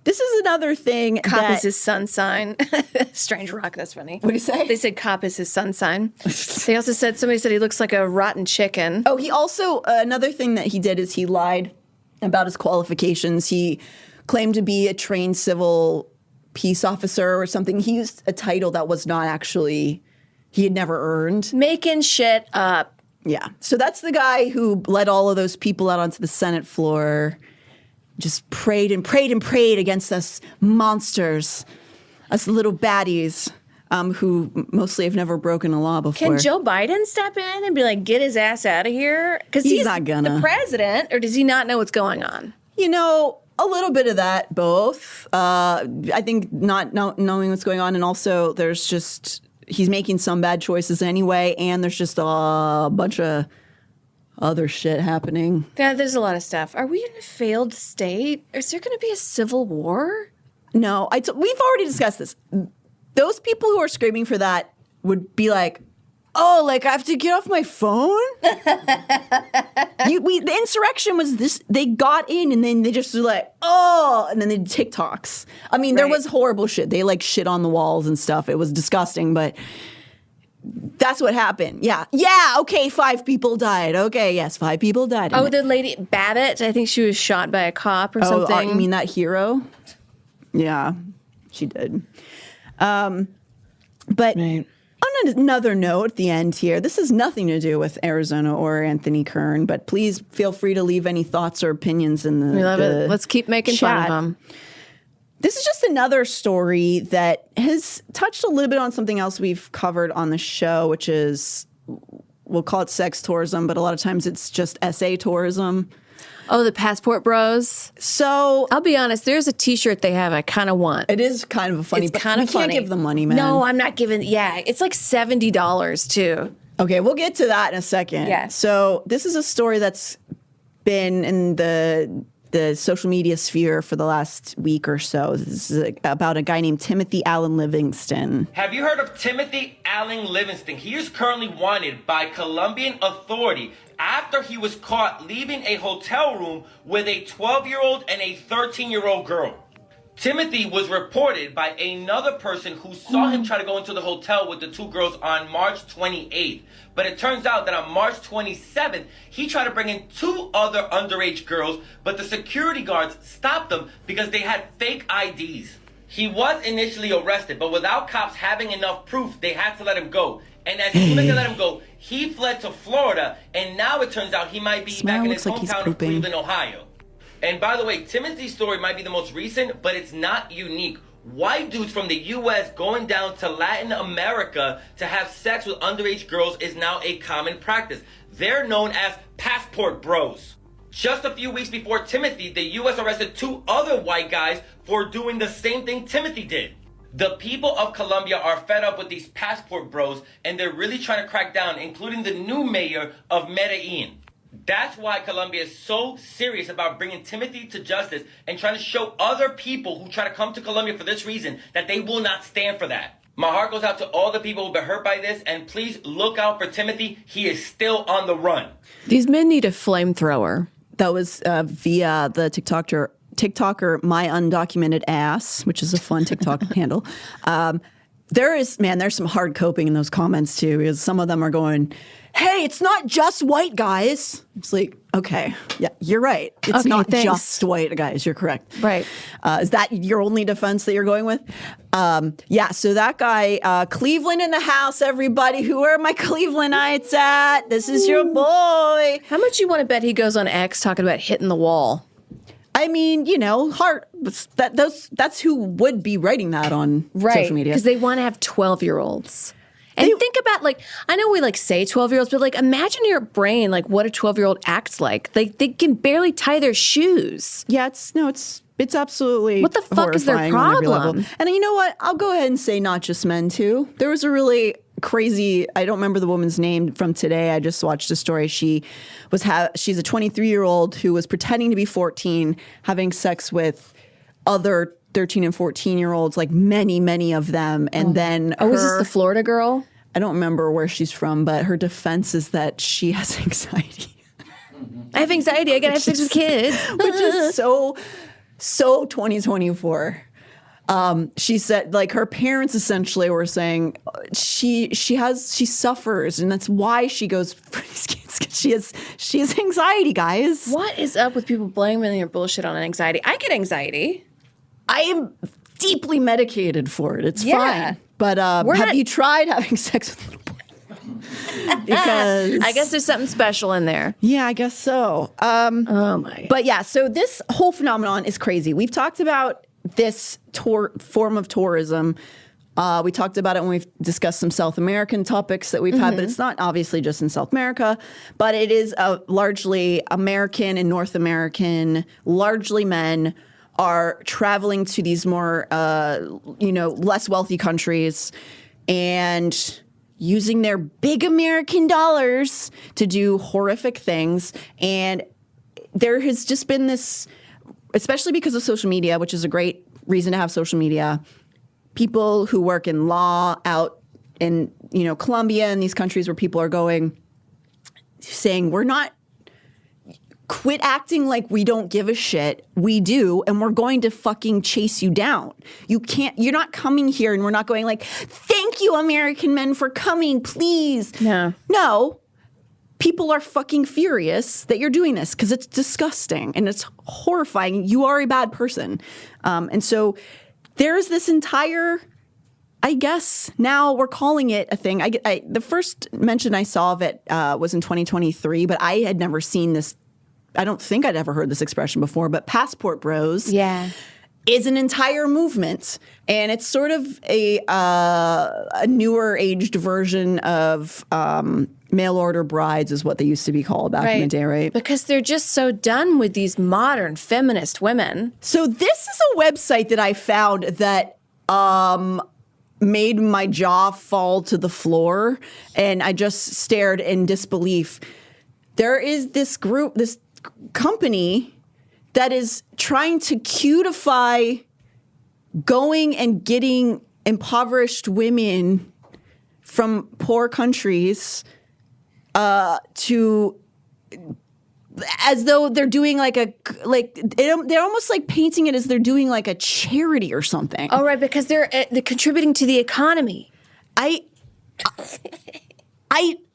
this is another thing. Cop is his sun sign. Strange Rock, that's funny. What do you say? They said cop is his sun sign. They also somebody said he looks like a rotten chicken. Oh, he also, another thing that he did is he lied about his qualifications. He claimed to be a trained civil peace officer or something. He used a title that was not actually, he had never earned. Making shit up. Yeah. So that's the guy who led all of those people out onto the Senate floor, just prayed and prayed and prayed against us monsters, us little baddies who mostly have never broken a law before. Can Joe Biden step in and be like, get his ass out of here? Because he's not gonna. The president, or does he not know what's going on? You know, a little bit of that, both. I think not knowing what's going on, and also there's just, he's making some bad choices anyway, and there's just a bunch of other shit happening. Yeah, there's a lot of stuff. Are we in a failed state? Is there going to be a civil war? No, we've already discussed this. Those people who are screaming for that would be like, oh, like I have to get off my phone? The insurrection was this, they got in and then they just were like, oh, and then they did TikToks. I mean, there was horrible shit. They like shit on the walls and stuff. It was disgusting, but that's what happened. Yeah. Yeah, okay, 5 people died. Okay, yes, 5 people died. Oh, the lady, Babbitt, I think she was shot by a cop or something. Oh, you mean that hero? Yeah, she did. But on another note at the end here, this has nothing to do with Arizona or Anthony Kern, but please feel free to leave any thoughts or opinions in the We love it. Let's keep making fun of them. This is just another story that has touched a little bit on something else we've covered on the show, which is, we'll call it sex tourism, but a lot of times it's just SA tourism. Oh, the passport bros. So I'll be honest, there's a T-shirt they have I kind of want. It is kind of funny, but kind of funny. Can't give them money, man. No, I'm not giving. Yeah, it's like $70 too. Okay, we'll get to that in a second. Yes. So this is a story that's been in the social media sphere for the last week or so. This is about a guy named Timothy Allen Livingston. Have you heard of Timothy Allen Livingston? He is currently wanted by Colombian authority after he was caught leaving a hotel room with a 12-year-old and a 13-year-old girl. Timothy was reported by another person who saw him try to go into the hotel with the two girls on March 28th. But it turns out that on March 27th, he tried to bring in two other underage girls, but the security guards stopped them because they had fake IDs. He was initially arrested, but without cops having enough proof, they had to let him go. And as soon as they let him go, he fled to Florida, and now it turns out he might be back in his hometown of Cleveland, Ohio. And by the way, Timothy's story might be the most recent, but it's not unique. White dudes from the U.S. going down to Latin America to have sex with underage girls is now a common practice. They're known as passport bros. Just a few weeks before Timothy, the U.S. arrested two other white guys for doing the same thing Timothy did. The people of Colombia are fed up with these passport bros, and they're really trying to crack down, including the new mayor of Medellin. That's why Colombia is so serious about bringing Timothy to justice and trying to show other people who try to come to Colombia for this reason that they will not stand for that. My heart goes out to all the people who've been hurt by this, and please look out for Timothy. He is still on the run. These men need a flamethrower. That was via the TikToker My Undocumented Ass, which is a fun TikTok handle. There's some hard coping in those comments too, because some of them are going, hey, it's not just white guys. It's like, okay, yeah, you're right. It's not just white guys. You're correct. Right. Is that your only defense that you're going with? Yeah, so that guy, Cleveland in the house, everybody. Who are my Clevelandites at? This is your boy. How much you want to bet he goes on X talking about hitting the wall? I mean, that's who would be writing that on social media. Because they want to have 12-year-olds. And think about, I know we say 12-year-olds, but imagine your brain, what a 12-year-old acts like. They can barely tie their shoes. Yeah, it's absolutely what the fuck is their problem? And you know what? I'll go ahead and say not just men too. There was a really crazy, I don't remember the woman's name from today. I just watched a story. She's a 23-year-old who was pretending to be 14, having sex with other 13 and 14-year-olds, many of them. And then is this the Florida girl? I don't remember where she's from, but her defense is that she has anxiety. I have anxiety. I gotta have sex with kids. Which is so 2024. She said, her parents essentially were saying she suffers, and that's why she goes for these kids, because she has anxiety, guys. What is up with people blaming their bullshit on anxiety? I get anxiety. I am deeply medicated for it. It's fine. But have you tried having sex with little boys? Because I guess there's something special in there. Yeah, I guess so. Oh my! But yeah, so this whole phenomenon is crazy. We've talked about this form of tourism. We talked about it when we've discussed some South American topics that we've had, but it's not obviously just in South America, but it is largely American and North American, largely men are traveling to these more, less wealthy countries and using their big American dollars to do horrific things. And there has just been this, especially because of social media, which is a great reason to have social media, people who work in law out in, Colombia and these countries where people are going, saying, quit acting like we don't give a shit. We do, and we're going to fucking chase you down. You're not coming here, and we're not going thank you, American men, for coming, please. No. People are fucking furious that you're doing this because it's disgusting and it's horrifying. You are a bad person. And so there's this entire, I guess now we're calling it a thing. The first mention I saw of it was in 2023, but I had never seen this. I don't think I'd ever heard this expression before, but passport bros is an entire movement. And it's sort of a newer aged version of mail order brides is what they used to be called back in the day, right? Because they're just so done with these modern feminist women. So this is a website that I found that made my jaw fall to the floor, and I just stared in disbelief. There is this group, this company that is trying to cutify going and getting impoverished women from poor countries to as though they're doing they're almost like painting it as they're doing like a charity or something. Oh, right, because they're contributing to the economy.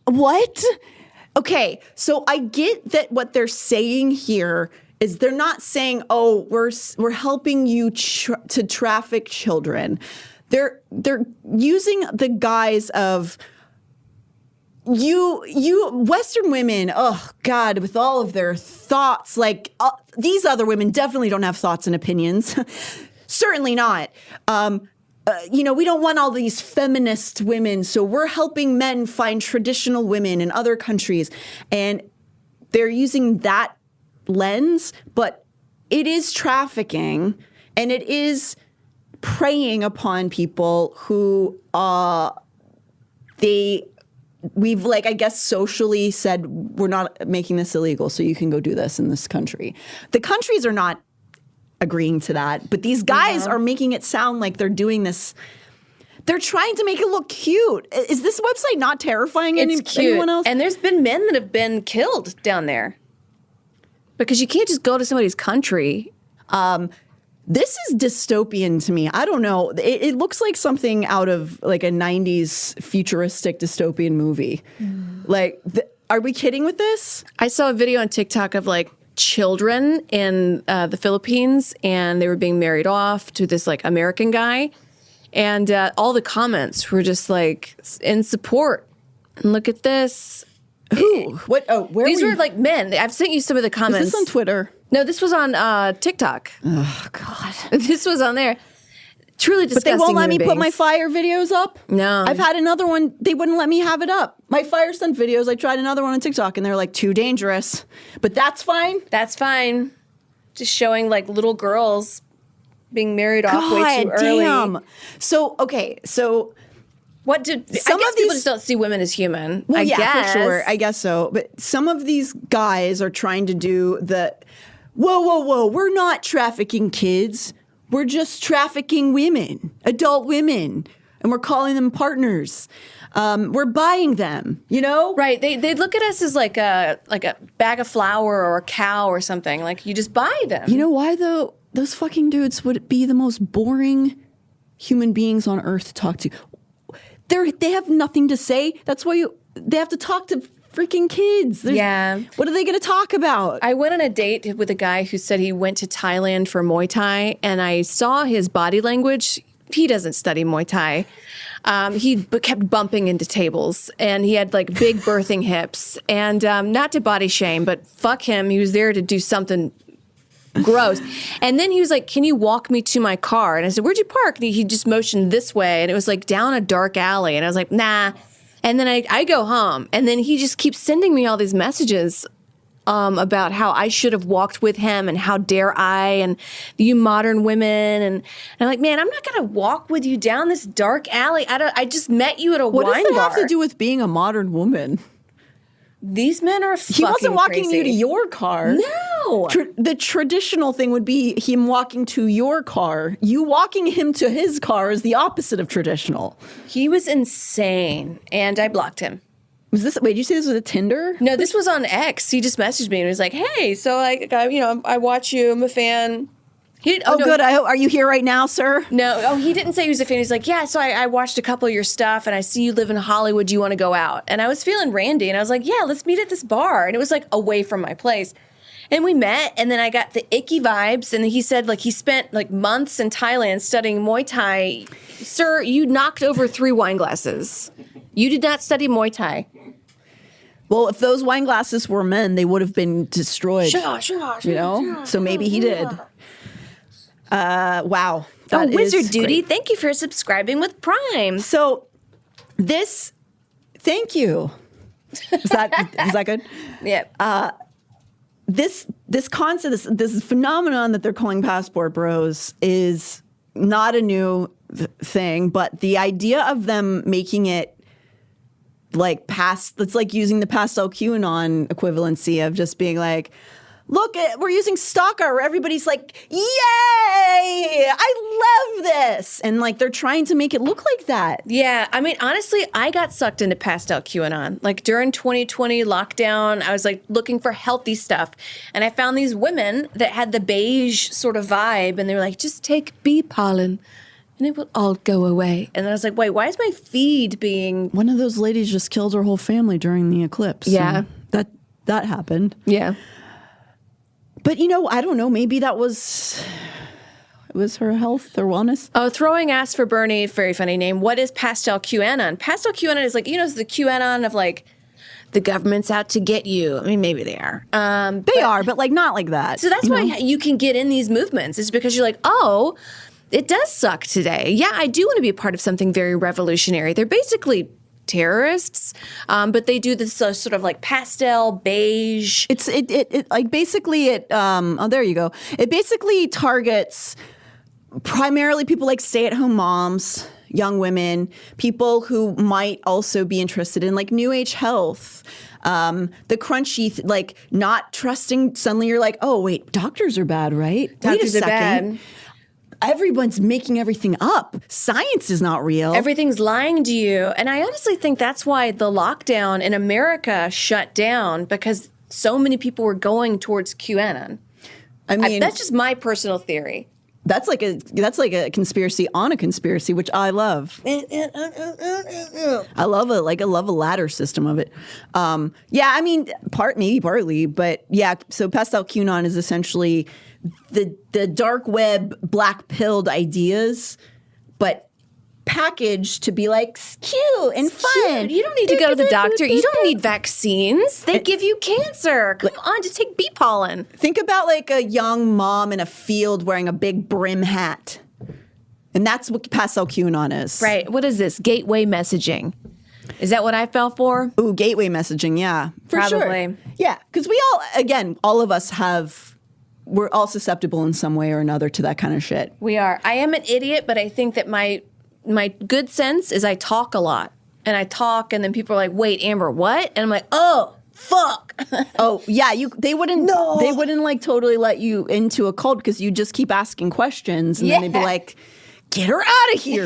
What? Okay, so I get that what they're saying here is they're not saying, "Oh, we're helping you to traffic children." They're using the guise of you Western women. Oh God, with all of their thoughts, like these other women definitely don't have thoughts and opinions. Certainly not. We don't want all these feminist women, so we're helping men find traditional women in other countries. And they're using that lens, but it is trafficking and it is preying upon people who we've I guess socially said we're not making this illegal, so you can go do this in this country. The countries are not agreeing to that, but these guys are making it sound like they're doing this. They're trying to make it look cute. Is this website not terrifying anyone else? And there's been men that have been killed down there because you can't just go to somebody's country. This is dystopian to me. I don't know. It looks like something out of like a 90s futuristic dystopian movie. Are we kidding with this? I saw a video on TikTok of children in the Philippines, and they were being married off to this American guy, and all the comments were just in support. And look at this. Who? What? Oh, where? These were men. I've sent you some of the comments. Is this on Twitter? No, this was on TikTok. Oh God, this was on there. Truly disgusting. But they won't let me put my fire videos up? No. I've had another one. They wouldn't let me have it up. My fire stunt videos, I tried another one on TikTok, and they're too dangerous. But that's fine. That's fine. Just showing little girls being married off way too early. Damn. So, okay. So what did some I guess of these people just don't see women as human? Well, I yeah, guess. for sure. I guess so. But some of these guys are trying to do whoa, we're not trafficking kids. We're just trafficking women, adult women, and we're calling them partners. We're buying them, Right. They look at us as like a bag of flour or a cow or something. You just buy them. You know why, though? Those fucking dudes would be the most boring human beings on earth to talk to. They have nothing to say. That's why they have to talk to freaking kids. Yeah. What are they going to talk about? I went on a date with a guy who said he went to Thailand for Muay Thai, and I saw his body language. He doesn't study Muay Thai. He kept bumping into tables, and he had big birthing hips. And not to body shame, but fuck him. He was there to do something gross. And then he was like, "Can you walk me to my car?" And I said, "Where'd you park?" And he just motioned this way, and it was down a dark alley. And I was like, "Nah." And then I go home, and then he just keeps sending me all these messages about how I should have walked with him, and how dare I, and you modern women, and I'm like, man, I'm not gonna walk with you down this dark alley. I just met you at a wine bar. What does that have to do with being a modern woman? These men are fucking He wasn't walking crazy. you to your car. No. The traditional thing would be him walking to your car. You walking him to his car is the opposite of traditional. He was insane, and I blocked him. Wait, did you say this was a Tinder? No, this was on X. He just messaged me and was like, "Hey, so I watch you. I'm a fan." Good. Are you here right now, sir? No. Oh, he didn't say he was a fan. He's like, "Yeah, so I watched a couple of your stuff, and I see you live in Hollywood. Do you want to go out?" And I was feeling randy, and I was like, "Yeah, let's meet at this bar." And it was away from my place. And we met, and then I got the icky vibes, and he said he spent months in Thailand studying Muay Thai. Sir, you knocked over 3 wine glasses. You did not study Muay Thai. Well, if those wine glasses were men, they would have been destroyed. Sure. So maybe he did. Wow. Wizard Duty, thank you for subscribing with Prime. So thank you. Is that good? Yeah. This concept, this phenomenon that they're calling passport bros is not a new thing, but the idea of them making it it's using the pastel QAnon equivalency of just being look, we're using stalker. Everybody's like, yay, I love this. And like, they're trying to make it look like that. Yeah. I mean, honestly, I got sucked into pastel QAnon. Like during 2020 lockdown, I was like looking for healthy stuff. And I found these women that had the beige sort of vibe. And they were like, just take bee pollen and it will all go away. And I was like, wait, why is my feed being... One of those ladies just killed her whole family during the eclipse. Yeah. That happened. Yeah. But, you know, I don't know. Maybe that was her health or wellness. Oh, Throwing Ass for Bernie, very funny name. What is pastel QAnon? Pastel QAnon is like, you know, the QAnon of like, the government's out to get you. I mean, maybe they are. They are, but like not like that. So that's why you can get in these movements. It's because you're like, oh, it does suck today. Yeah, I do want to be a part of something very revolutionary. They're basically terrorists, but they do this sort of like pastel beige. It like basically oh, there you go. It basically targets primarily people like stay-at-home moms, young women, people who might also be interested in like new age health, the crunchy, like not trusting. Suddenly you're like, oh wait, doctors are bad, right? Doctors are bad. Everyone's making everything up. Science is not real. Everything's lying to you. And I honestly think that's why the lockdown in America shut down, because so many people were going towards QAnon. I mean, that's just my personal theory. That's like a conspiracy on a conspiracy, which I love. I love a ladder system of it. Yeah, I mean, partly, but yeah. So pastel QAnon is essentially the dark web black pilled ideas, but packaged to be like cute and fun. You don't need to go to the doctor. You don't need vaccines. They give you cancer. Come on, just take bee pollen. Think about like a young mom in a field wearing a big brim hat. And that's what pastel QAnon is. Right. What is this? Gateway messaging. Is that what I fell for? Ooh, gateway messaging. Yeah, for Probably. sure. Yeah, because all of us we're all susceptible in some way or another to that kind of shit. We are. I am an idiot, but I think that my good sense is I talk a lot. And I talk, and then people are like, wait, Amber, what? And I'm like, oh, fuck. Oh, yeah, they wouldn't like totally let you into a cult because you just keep asking questions. And then they'd be like, get her out of here.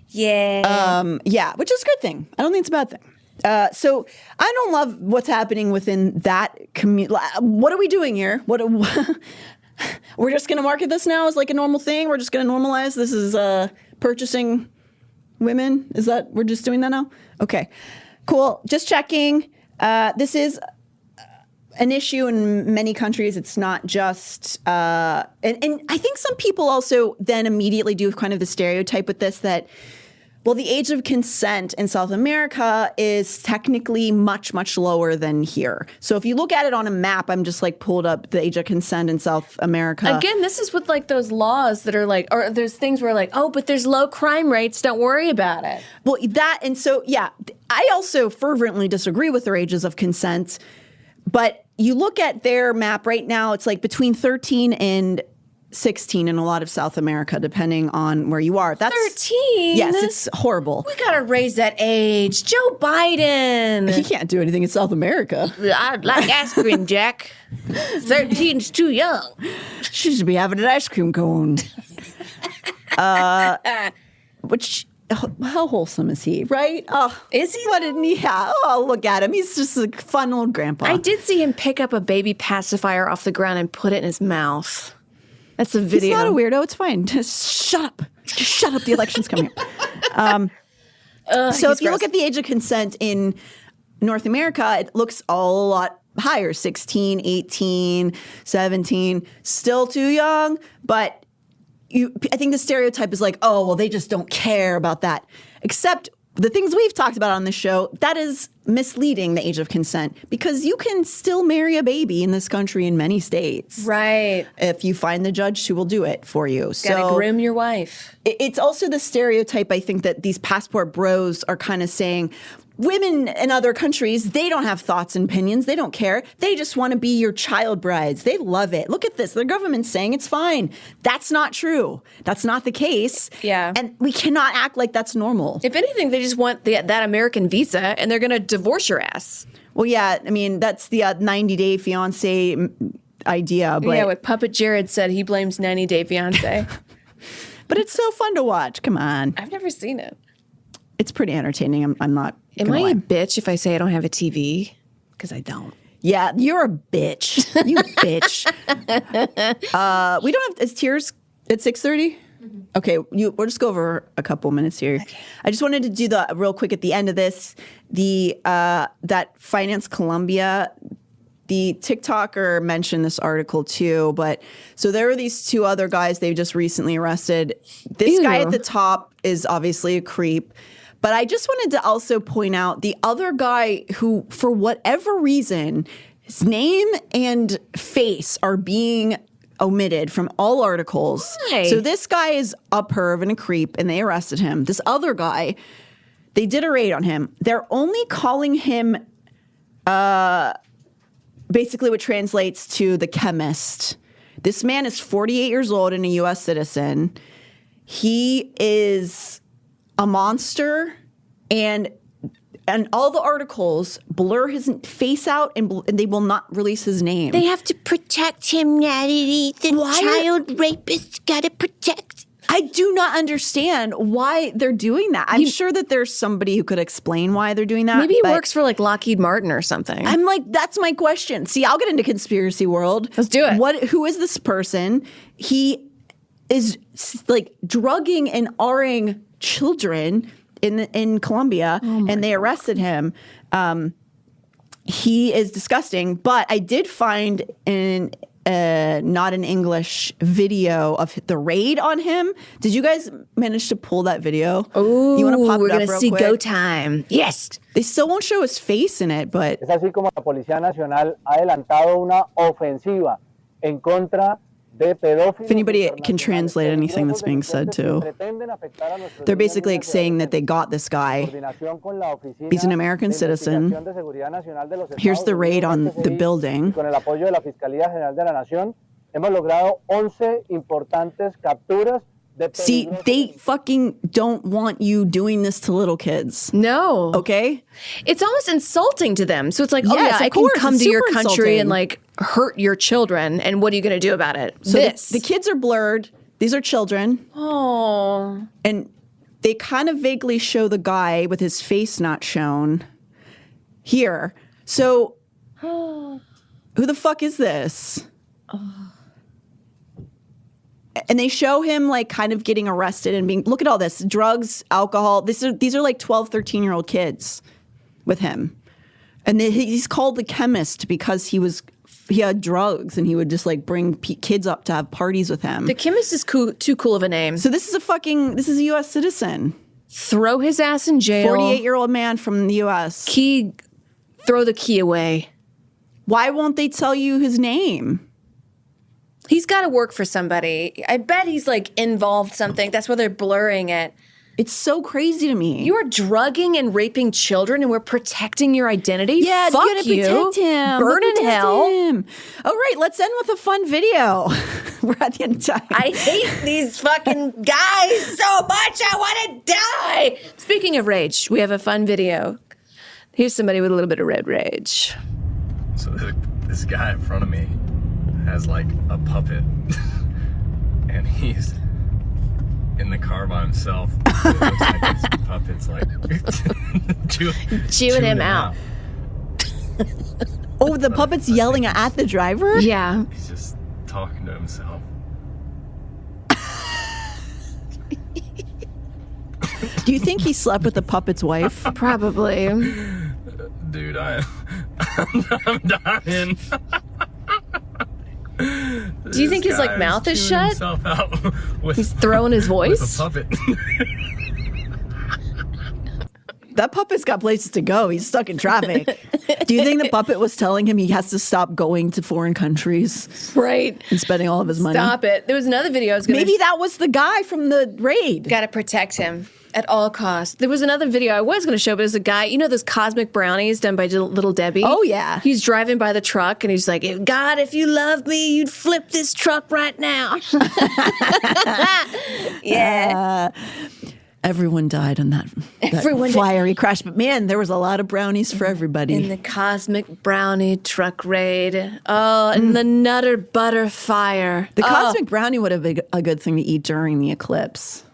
Yeah, which is a good thing. I don't think it's a bad thing. So I don't love what's happening within that community. What are we doing here? We're just going to market this now as like a normal thing. We're just going to normalize this is purchasing women. Is that we're just doing that now? Okay, cool. Just checking. This is an issue in many countries. It's not just, and I think some people also then immediately do kind of the stereotype with this that, well, the age of consent in South America is technically much, much lower than here. So if you look at it on a map, I'm just like pulled up the age of consent in South America. Again, this is with like those laws that are like, or there's things where like, oh, but there's low crime rates. Don't worry about it. Well, and so, yeah, I also fervently disagree with their ages of consent. But you look at their map right now, it's like between 13 and 16 in a lot of South America, depending on where you are. That's 13? Yes, it's horrible. We got to raise that age. Joe Biden. He can't do anything in South America. I'd like ice cream, Jack. 13's too young. She should be having an ice cream cone. Which, how wholesome is he, right? Oh, is he? What didn't he have? Oh, look at him. He's just a fun old grandpa. I did see him pick up a baby pacifier off the ground and put it in his mouth. That's a video. He's not a weirdo. It's fine. Just shut up. Just shut up. The election's coming up. So if you look at the age of consent in North America, it looks all a lot higher. 16, 18, 17. Still too young. But I think the stereotype is like, oh, well, they just don't care about that. Except the things we've talked about on this show, that is misleading the age of consent because you can still marry a baby in this country in many states. Right. If you find the judge who will do it for you. Gotta groom your wife. It's also the stereotype, I think, that these passport bros are kind of saying, women in other countries, they don't have thoughts and opinions. They don't care. They just want to be your child brides. They love it. Look at this. Their government's saying it's fine. That's not true. That's not the case. Yeah. And we cannot act like that's normal. If anything, they just want that American visa and they're going to divorce your ass. Well, yeah, I mean, that's the 90-Day Fiance idea. But yeah, what Puppet Jared said, he blames 90 Day Fiance. But it's so fun to watch. Come on. I've never seen it. It's pretty entertaining. I'm not. Am I a bitch if I say I don't have a TV? Because I don't. Yeah, you're a bitch. You bitch. We don't have. Is Tears at 6:30? Okay, we'll just go over a couple minutes here. Okay. I just wanted to do the real quick at the end of this. That Finance Colombia. The TikToker mentioned this article too, but so there were these two other guys they've just recently arrested. This guy at the top is obviously a creep, but I just wanted to also point out the other guy who, for whatever reason, his name and face are being omitted from all articles. Why? So this guy is a perv and a creep, and they arrested him. This other guy, they did a raid on him. They're only calling him basically what translates to the chemist. This man is 48 years old and a U.S. citizen. He is a monster, and all the articles blur his face out, and they will not release his name. They have to protect him, Natalie. The child rapist got to protect. I do not understand why they're doing that. I'm sure that there's somebody who could explain why they're doing that. Maybe he works for like Lockheed Martin or something. I'm like, that's my question. See, I'll get into conspiracy world. Let's do it. Who is this person? He is like drugging and R-ing children in Colombia, and they arrested him. He is disgusting. But I did find not an English video of the raid on him. Did you guys manage to pull that video? Oh, you want to pop we're it up gonna real see quick? Go Time. Yes. They still won't show his face in it, but Es así como la Policía Nacional ha adelantado una ofensiva en contra de pedófilos. if anybody can translate anything that's being said too, they're basically saying that they got this guy. He's an American citizen. Here's the raid on the building. Con el apoyo de la Fiscalía General de la Nación, hemos logrado 11 importantes capturas. See, they fucking don't want you doing this to little kids. No. Okay? It's almost insulting to them. So it's like, oh Yes, yeah, I of can course. come It's to your super country insulting. and like hurt your children. And what are you going to do about it? So this. the kids are blurred. These are children. Oh. And they kind of vaguely show the guy with his face not shown here. So who the fuck is this? And they show him like kind of getting arrested and being, look at all this, drugs, alcohol. These are like 12, 13-year-old kids with him. And he's called the chemist because he had drugs and he would just like bring kids up to have parties with him. The chemist is too cool of a name. So this is a U.S. citizen. Throw his ass in jail. 48-year-old man from the U.S. Throw the key away. Why won't they tell you his name? He's got to work for somebody. I bet he's like involved something. That's why they're blurring it. It's so crazy to me. You are drugging and raping children and we're protecting your identity? Yeah, fuck you gotta you. protect him. Burn in hell. Him. All right, let's end with a fun video. We're at the end of time. I hate these fucking guys so much. I want to die. Speaking of rage, we have a fun video. Here's somebody with a little bit of red rage. So this guy in front of me has like a puppet and he's in the car by himself. It looks like his puppet's like chewing him out. Oh, the puppet's yelling at the driver? Yeah. He's just talking to himself. Do you think he slept with the puppet's wife? Probably. Dude, I'm dying. Do you think his like mouth is shut? He's throwing his voice? With a puppet. That puppet's got places to go. He's stuck in traffic. Do you think the puppet was telling him he has to stop going to foreign countries? Right. And spending all of his money? Stop it. There was another video I was going to... Maybe that was the guy from the raid. Got to protect him at all costs. There was another video I was going to show, but it was a guy, you know those cosmic brownies done by Little Debbie? Oh, yeah. He's driving by the truck and he's like, God, if you loved me, you'd flip this truck right now. Yeah. Everyone died on that fiery crash. But man, there was a lot of brownies for everybody. In the Cosmic Brownie Truck Raid. Oh, and the Nutter Butter Fire. The Cosmic Brownie would have been a good thing to eat during the eclipse.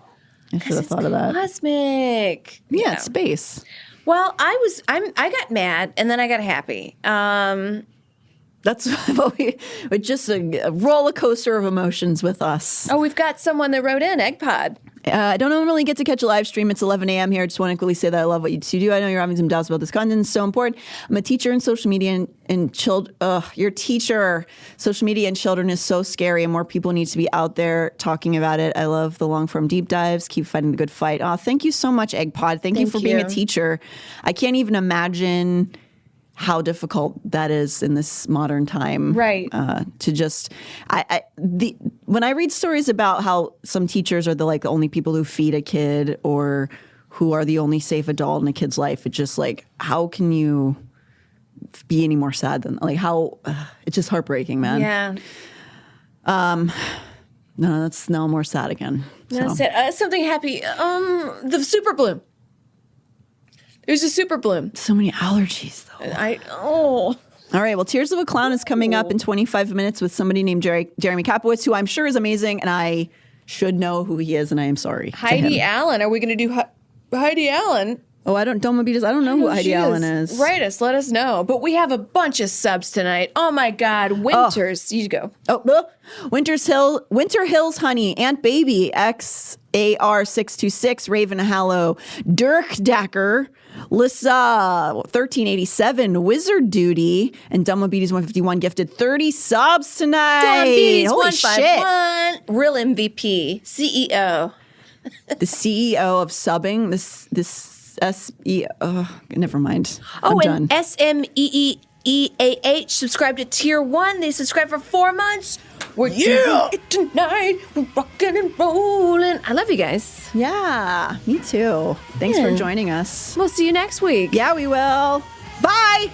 I should have thought of that. Cosmic. Yeah, it's space. Well, I got mad and then I got happy. That's what just a roller coaster of emotions with us. Oh, we've got someone that wrote in, Egg Pod. I don't normally get to catch a live stream. It's 11 a.m. here. I just want to quickly say that I love what you two do. I know you're having some doubts about this content. It's so important. I'm a teacher in social media and children. Your teacher, social media and children is so scary, and more people need to be out there talking about it. I love the long form deep dives. Keep fighting the good fight. Thank you so much, Egg Pod. Thank you for being a teacher. I can't even imagine how difficult that is in this modern time. Right. To just, when I read stories about how some teachers are the only people who feed a kid or who are the only safe adult in a kid's life, it's just how can you be any more sad than how it's just heartbreaking, man. Yeah. No, that's now more sad again. That's it. Something happy. The Super Bloom. There's a Super Bloom. So many allergies, though. All right. Well, Tears of a Clown is coming up in 25 minutes with somebody named Jeremy Kapowitz, who I'm sure is amazing, and I should know who he is, and I am sorry. Heidi Allen. Are we going to do Heidi Allen? Oh, I don't know who Heidi Allen is. Write us. Let us know. But we have a bunch of subs tonight. Oh, my God. Winters. You go. Winter Hills Honey, Aunt Baby, XAR626, Raven Hallow, Dirk Dacker, Lissa 1387, Wizard Duty, and Dumb Beaties 151 gifted 30 subs tonight. Beaties Holy 151, shit. Real MVP, CEO. The CEO of subbing, this SE. Never mind. Oh, I'm and done. SMEEAH subscribed to Tier 1. They subscribed for 4 months. We're doing it tonight. We're rocking and rolling. I love you guys. Yeah, me too. Thanks for joining us. We'll see you next week. Yeah, we will. Bye.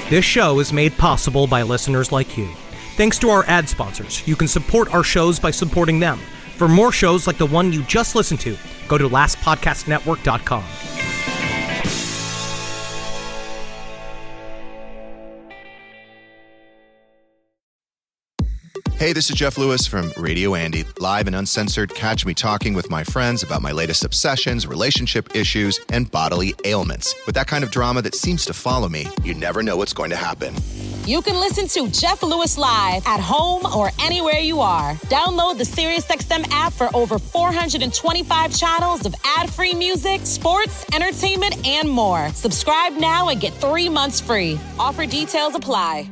This show is made possible by listeners like you. Thanks to our ad sponsors, you can support our shows by supporting them. For more shows like the one you just listened to, go to lastpodcastnetwork.com. Hey, this is Jeff Lewis from Radio Andy, live and uncensored. Catch me talking with my friends about my latest obsessions, relationship issues, and bodily ailments. With that kind of drama that seems to follow me, you never know what's going to happen. You can listen to Jeff Lewis live at home or anywhere you are. Download the SiriusXM app for over 425 channels of ad-free music, sports, entertainment, and more. Subscribe now and get 3 months free. Offer details apply.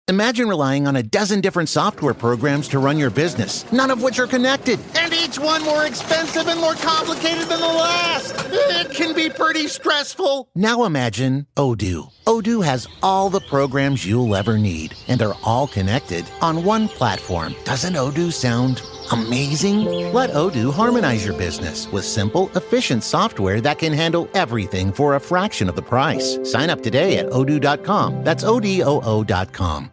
Imagine relying on a dozen different software programs to run your business, none of which are connected. And each one more expensive and more complicated than the last. It can be pretty stressful. Now imagine Odoo. Odoo has all the programs you'll ever need, and they're all connected on one platform. Doesn't Odoo sound amazing? Let Odoo harmonize your business with simple, efficient software that can handle everything for a fraction of the price. Sign up today at odoo.com. That's ODOO.com.